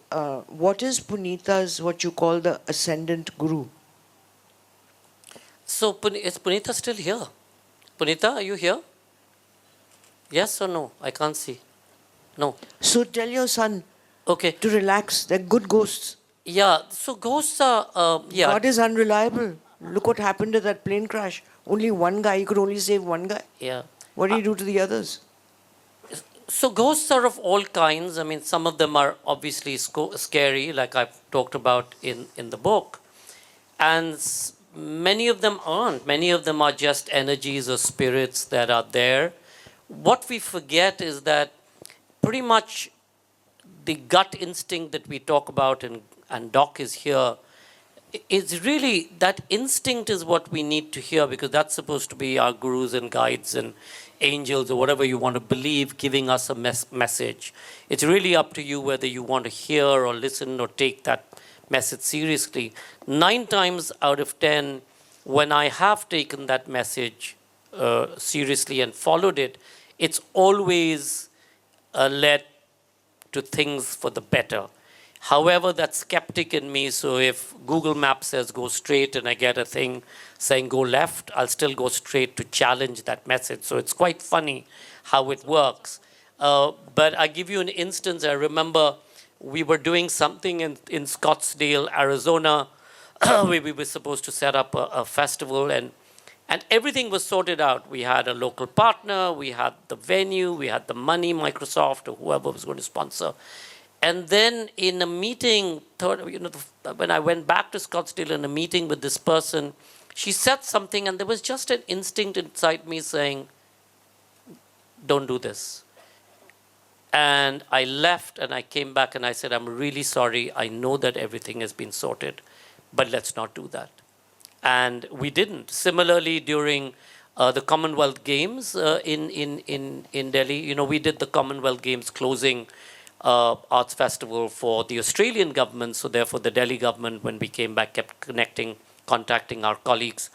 what is Punita's, what you call the ascendant guru? So is Punita still here? Punita, are you here? Yes or no? I can't see. No. So tell your son Okay. to relax. They're good ghosts. Yeah. So ghosts are. Yeah. God is unreliable. Look what happened to that plane crash. Only one guy. He could only save one guy. Yeah. What do you do to the others? So ghosts are of all kinds. I mean, some of them are obviously scary, like I've talked about in the book, and many of them aren't. Many of them are just energies or spirits that are there. What we forget is that pretty much the gut instinct that we talk about, and Doc is here, is really that instinct is what we need to hear, because that's supposed to be our gurus and guides and angels or whatever you want to believe giving us a message. It's really up to you whether you want to hear or listen or take that message seriously. 9 times out of 10, when I have taken that message seriously and followed it, it's always led to things for the better. However, that skeptic in me, so if Google Maps says go straight and I get a thing saying go left, I'll still go straight to challenge that message. So it's quite funny how it works. But I give you an instance. I remember we were doing something in Scottsdale, Arizona, where we were supposed to set up a festival, and everything was sorted out. We had a local partner, we had the venue, we had the money, Microsoft or whoever was going to sponsor. And then in a meeting, when I went back to Scottsdale in a meeting with this person, she said something and there was just an instinct inside me saying, don't do this. And I left and I came back and I said, I'm really sorry. I know that everything has been sorted, but let's not do that. And we didn't. Similarly, during the Commonwealth Games in Delhi, we did the Commonwealth Games closing arts festival for the Australian government. So therefore the Delhi government, when we came back, kept contacting our colleagues,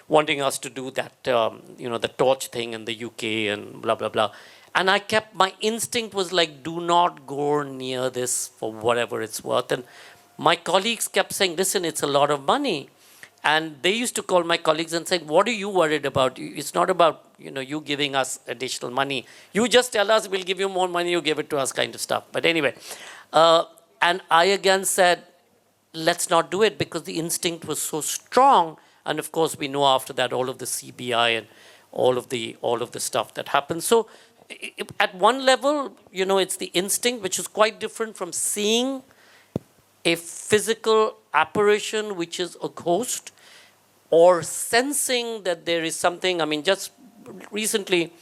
wanting us to do that, the torch thing in the UK and blah, blah, blah. And my instinct was like, do not go near this for whatever it's worth. And my colleagues kept saying, listen, it's a lot of money. And they used to call my colleagues and say, what are you worried about? It's not about, you giving us additional money. You just tell us, we'll give you more money, you give it to us kind of stuff. But anyway, and I again said, let's not do it, because the instinct was so strong. And of course, we know after that, all of the CBI and all of the stuff that happened. So at one level, it's the instinct, which is quite different from seeing a physical apparition, which is a ghost, or sensing that there is something. I mean, just recently,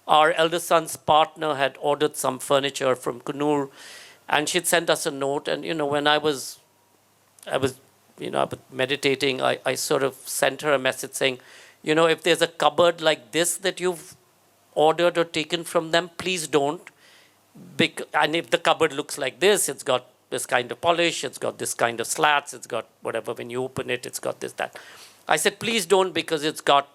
our elder son's partner had ordered some furniture from Kunur, and she'd sent us a note. And, when I was meditating, I sort of sent her a message saying, if there's a cupboard like this that you've ordered or taken from them, please don't. And if the cupboard looks like this, it's got this kind of polish, it's got this kind of slats, it's got whatever, when you open it, it's got this, that. I said, please don't, because it's got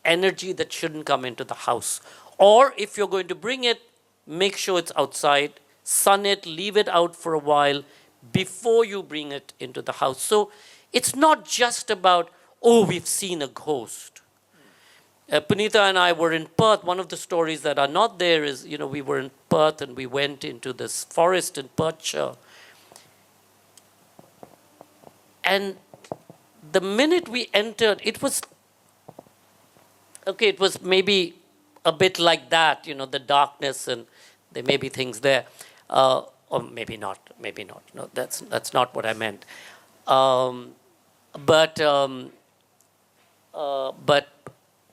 energy that shouldn't come into the house. Or if you're going to bring it, make sure it's outside, sun it, leave it out for a while before you bring it into the house. So it's not just about, we've seen a ghost. Punita and I were in Perth. One of the stories that are not there is, we were in Perth and we went into this forest in Perthshire. And the minute we entered, it was maybe a bit like that, the darkness, and there may be things there. or maybe not. No, that's not what I meant. Um, but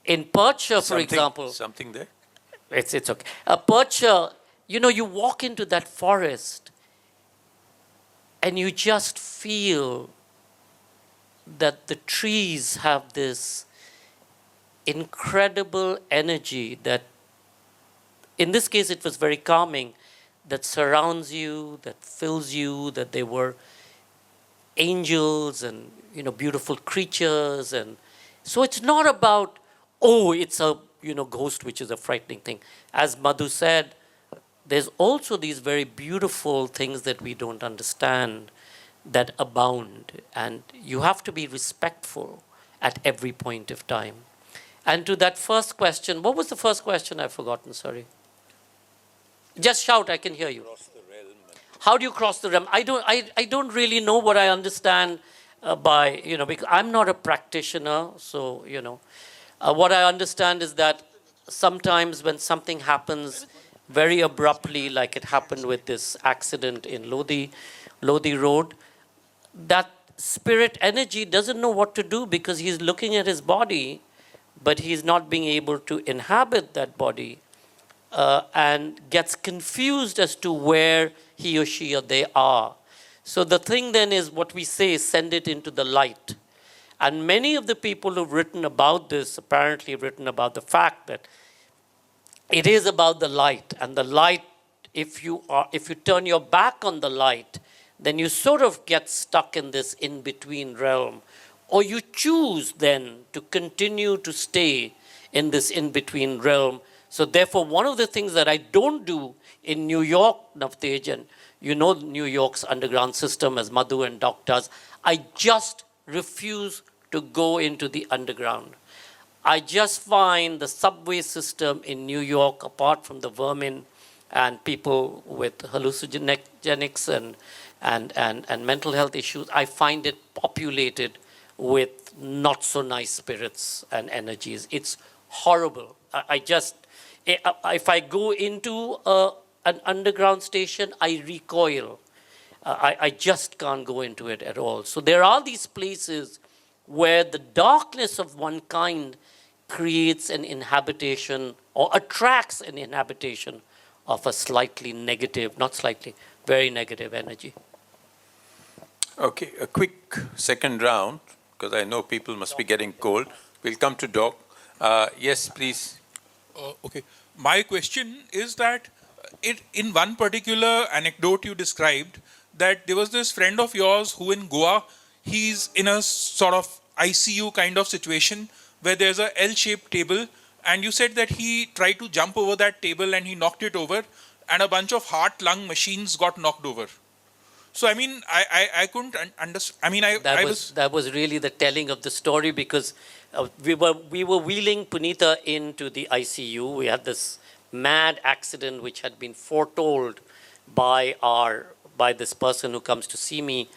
in Percha, for example, Something there? it's okay. Percha, you walk into that forest and you just feel that the trees have this incredible energy that, in this case, it was very calming, that surrounds you, that fills you, that they were angels and beautiful creatures. And so it's not about, oh, it's a ghost, which is a frightening thing. As Madhu said, there's also these very beautiful things that we don't understand that abound, and you have to be respectful at every point of time. And to that first question, what was the first question? I've forgotten, sorry. Just shout, I can hear you. How do you cross the realm? I don't really know what I understand by, because I'm not a practitioner. So, what I understand is that sometimes when something happens very abruptly, like it happened with this accident in Lodi Road, that spirit energy doesn't know what to do because he's looking at his body, but he's not being able to inhabit that body. And gets confused as to where he or she or they are. So the thing then is what we say, send it into the light. And many of the people who've written about this apparently have written about the fact that it is about the light. And the light, if you turn your back on the light, then you sort of get stuck in this in-between realm. Or you choose then to continue to stay in this in-between realm. So therefore, one of the things that I don't do in New York, Navtej, and New York's underground system as Madhu and Doc does, I just refuse to go into the underground. I just find the subway system in New York, apart from the vermin and people with hallucinogenics and mental health issues, I find it populated with not so nice spirits and energies. It's horrible. If I go into an underground station, I recoil. I just can't go into it at all. So there are these places where the darkness of one kind creates an inhabitation or attracts an inhabitation of a slightly negative, not slightly, very negative energy. Okay, a quick second round, because I know people must be getting cold. We'll come to Doc. Yes, please. Okay. My question is that in one particular anecdote you described that there was this friend of yours who in Goa, he's in a sort of ICU kind of situation where there's a L-shaped table, and you said that he tried to jump over that table and he knocked it over, and a bunch of heart-lung machines got knocked over. So I mean, I couldn't understand. I mean, that was really the telling of the story, because we were wheeling Punita into the ICU. We had this mad accident which had been foretold by this person who comes to see me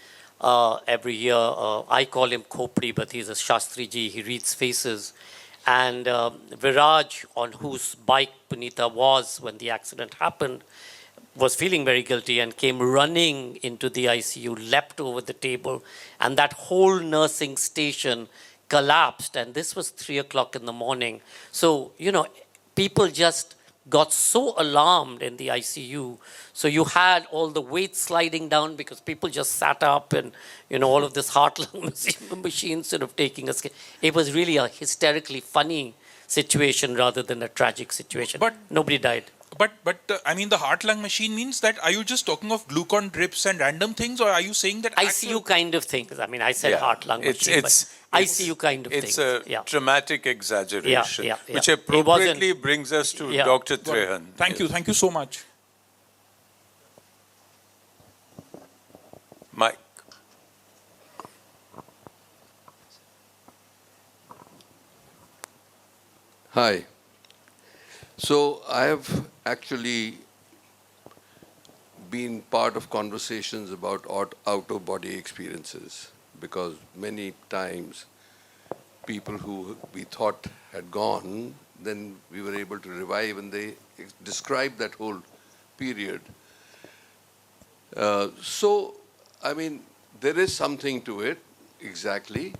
every year. I call him Khopri, but he's a Shastriji. He reads faces. And Viraj, on whose bike Punita was when the accident happened, was feeling very guilty and came running into the ICU, leapt over the table, and that whole nursing station collapsed. And this was 3 o'clock in the morning. So, people just got so alarmed in the ICU. So you had all the weight sliding down because people just sat up, and, all of this heart-lung machine sort of taking us. It was really a hysterically funny situation rather than a tragic situation. But nobody died. But I mean, the heart-lung machine means that, are you just talking of glucon drips and random things, or are you saying that ICU kind of things? I mean, I said heart-lung machine, but ICU kind of things. It's a dramatic exaggeration, yeah. which appropriately brings us to Dr. Trehan. Thank you so much. Mike. Hi. So I have actually been part of conversations about out-of-body experiences, because many times people who we thought had gone, then we were able to revive, and they described that whole period. So, I mean, there is something to it, exactly.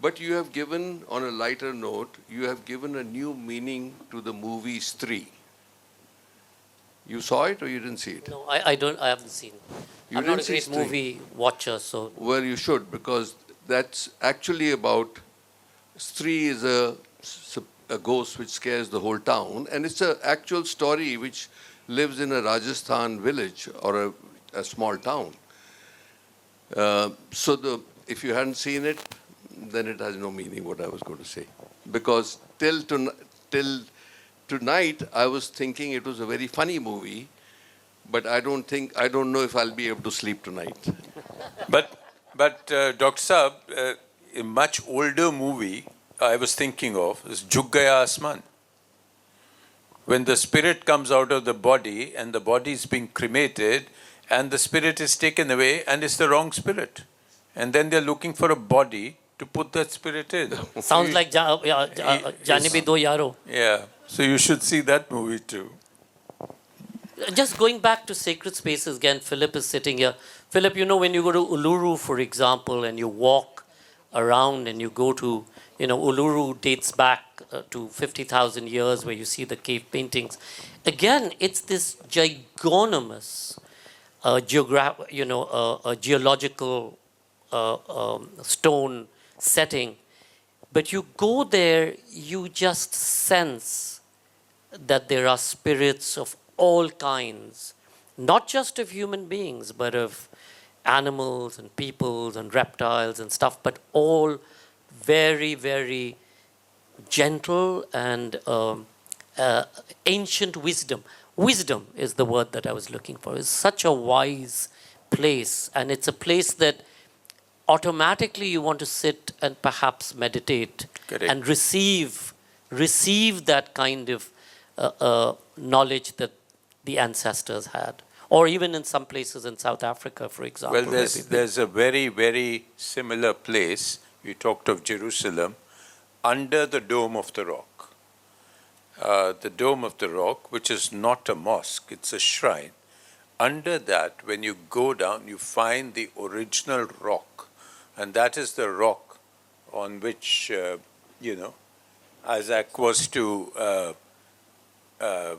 But you have given, on a lighter note, you have given a new meaning to the movie Stree. You saw it or you didn't see it? No, I don't. I haven't seen. You I'm didn't not a see great Stree? movie watcher, so Well, you should, because that's actually about Stree is a ghost which scares the whole town, and it's an actual story which lives in a Rajasthan village or a small town. If you hadn't seen it, then it has no meaning what I was going to say. Because till tonight, I was thinking it was a very funny movie, but I don't know if I'll be able to sleep tonight. But Dr. Saab, a much older movie I was thinking of is Jug Gaya Asman. When the spirit comes out of the body and the body is being cremated and the spirit is taken away and it's the wrong spirit. And then they're looking for a body to put that spirit in. sounds like Jaane Bhi Do Yaro. Yeah, so you should see that movie too. Just going back to sacred spaces again, Philip is sitting here. Philip, when you go to Uluru, for example, and you walk around and you go to, Uluru dates back to 50,000 years where you see the cave paintings. Again, it's this ginormous geological stone setting. But you go there, you just sense that there are spirits of all kinds, not just of human beings, but of animals and peoples and reptiles and stuff, but all very, very gentle and ancient wisdom. Wisdom is the word that I was looking for. It's such a wise place, and it's a place that automatically you want to sit and perhaps meditate. Correct. And receive that kind of knowledge that the ancestors had. Or even in some places in South Africa, for example. Well, there's a very, very similar place. You talked of Jerusalem, under the Dome of the Rock. The Dome of the Rock, which is not a mosque, it's a shrine. Under that, when you go down, you find the original rock. And that is the rock on which, Isaac was to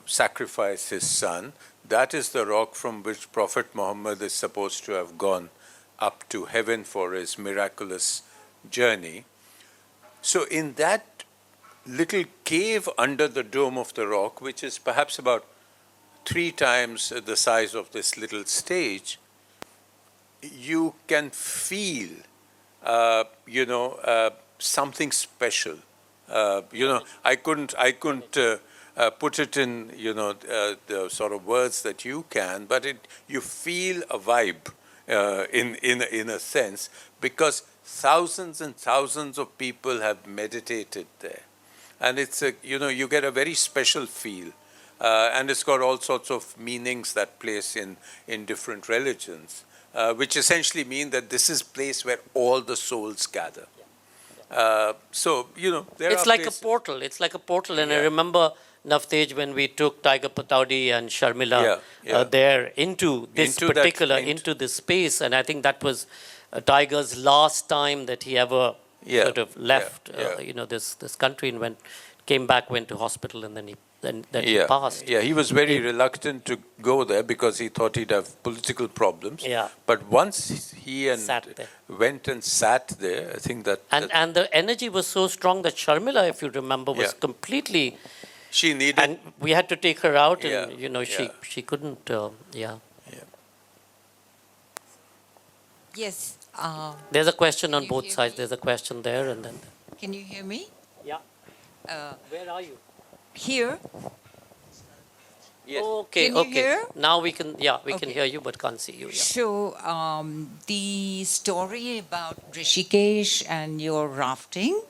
sacrifice his son. That is the rock from which Prophet Muhammad is supposed to have gone up to heaven for his miraculous journey. So in that little cave under the Dome of the Rock, which is perhaps about 3 times the size of this little stage, you can feel, something special. I couldn't put it in, the sort of words that you can, but you feel a vibe in a sense, because thousands and thousands of people have meditated there. And it's you get a very special feel. And it's got all sorts of meanings that place in different religions, which essentially mean that this is a place where all the souls gather. It's like a portal. It's like a portal. And I remember, Navtej, when we took Tiger Pataudi and Sharmila there into this into this space, and I think that was Tiger's last time that he ever sort of left, this country, and came back, went to hospital, and then he passed. Yeah, he was very reluctant to go there because he thought he'd have political problems. Yeah. But once he went and sat there, I think that... And the energy was so strong that Sharmila, if you remember, was completely... She needed... And we had to take her out, and, she couldn't, Yes. There's a question on you both hear sides. me? There's a question there, and then... Can you hear me? Yeah. Where are you? Here? Yes. Okay, Can you hear? Now we can Okay. hear you, but can't see you. Yeah. So, the story about Rishikesh and your rafting,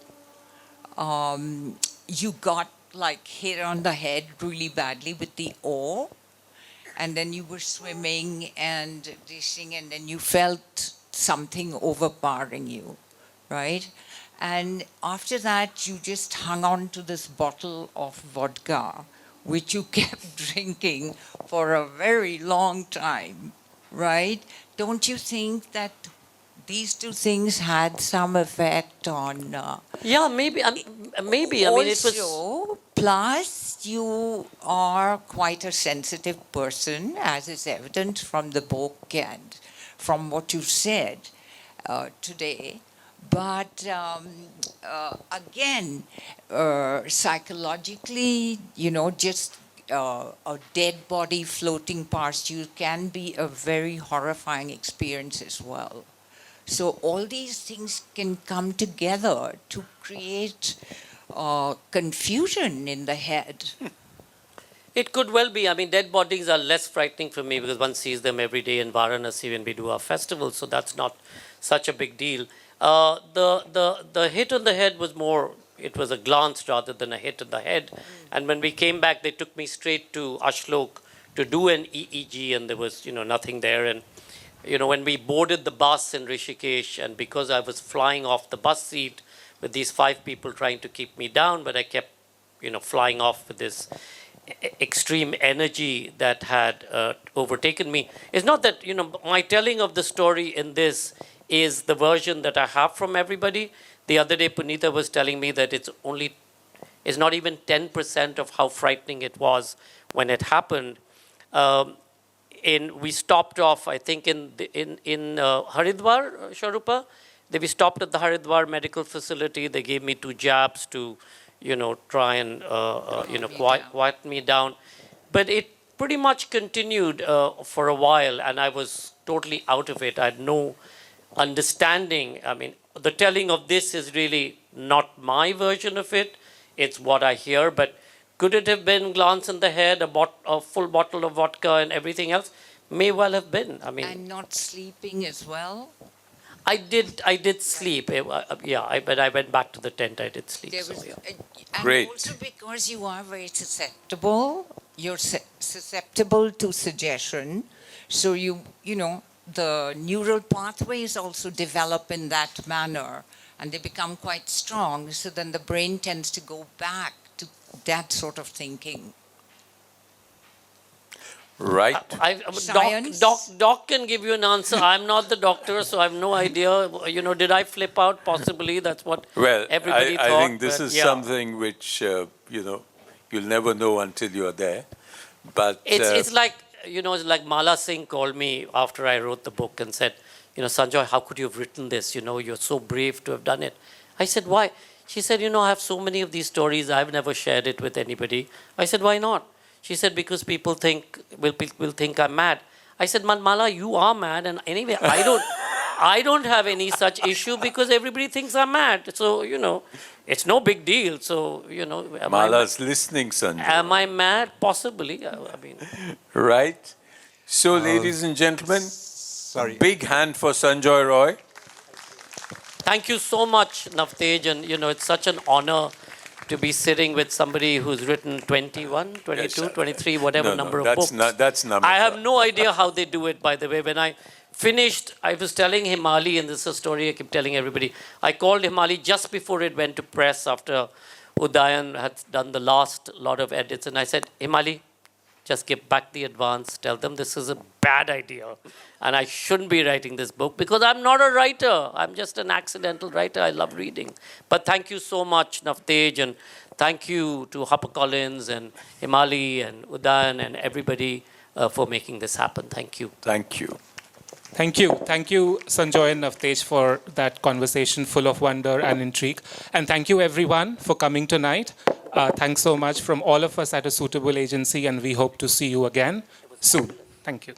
you got hit on the head really badly with the oar, and then you were swimming and racing, and then you felt something overpowering you, right? And after that, you just hung on to this bottle of vodka, which you kept drinking for a very long time. right? Don't you think that these two things had some effect on? Yeah, maybe. Maybe. I mean, it was. Also, plus you are quite a sensitive person, as is evident from the book and from what you said today. But again, psychologically, just a dead body floating past you can be a very horrifying experience as well. So all these things can come together to create confusion in the head. It could well be. I mean, dead bodies are less frightening for me because one sees them every day in Varanasi when we do our festival, so that's not such a big deal. The hit on the head was more, it was a glance rather than a hit on the head. And when we came back, they took me straight to Ashlok to do an EEG, and there was, nothing there. And, when we boarded the bus in Rishikesh, and because I was flying off the bus seat with these 5 people trying to keep me down, but I kept, flying off with this extreme energy that had overtaken me. It's not that, my telling of the story in this is the version that I have from everybody. The other day, Punita was telling me that it's not even 10% of how frightening it was when it happened. We stopped off, I think, in Haridwar, Sharupa. We stopped at the Haridwar medical facility. They gave me 2 jabs to, try and, quiet me down. But it pretty much continued for a while, and I was totally out of it. I had no understanding. I mean, the telling of this is really not my version of it. It's what I hear. But could it have been glance in the head, a full bottle of vodka and everything else? May well have been. I mean, And not sleeping as well? I did sleep. But I went back to the tent. I did sleep. There So, was, yeah. and Great. also because you are very susceptible, you're susceptible to suggestion. So the neural pathways also develop in that manner, and they become quite strong. So then the brain tends to go back to that sort of thinking. Right. Science? Doc can give you an answer. I'm not the doctor, so I have no idea. Did I flip out? Possibly. That's what Well, everybody thought. I think this but is yeah. something which, you'll never know until you're there. But It's like, it's like Mala Singh called me after I wrote the book and said, Sanjoy, how could you have written this? You're so brave to have done it. I said, why? She said, I have so many of these stories. I've never shared it with anybody. I said, why not? She said, because people will think I'm mad. I said, Mala, you are mad. And anyway, I don't have any such issue because everybody thinks I'm mad. So, it's no big deal. So, Mala's listening, Sanjay. Am I mad? Possibly. I mean. Right? So, ladies and gentlemen, big hand for Sanjoy Roy. Thank you so much, Navtej. And, it's such an honor to be sitting with somebody who's written 21, 22, 23, whatever number of books. That's number. I have no idea how they do it, by the way. When I finished, I was telling Himali, and this is a story I keep telling everybody, I called Himali just before it went to press after Udayan had done the last lot of edits. And I said, Himali, just give back the advance. Tell them this is a bad idea. And I shouldn't be writing this book because I'm not a writer. I'm just an accidental writer. I love reading. But thank you so much, Navtej. And thank you to HarperCollins and Himali and Udayan and everybody for making this happen. Thank you. Thank you. Thank you. Thank you, Sanjoy and Navtej, for that conversation full of wonder and intrigue. And thank you, everyone, for coming tonight. Thanks so much from all of us at A Suitable Agency, and we hope to see you again soon. Thank you.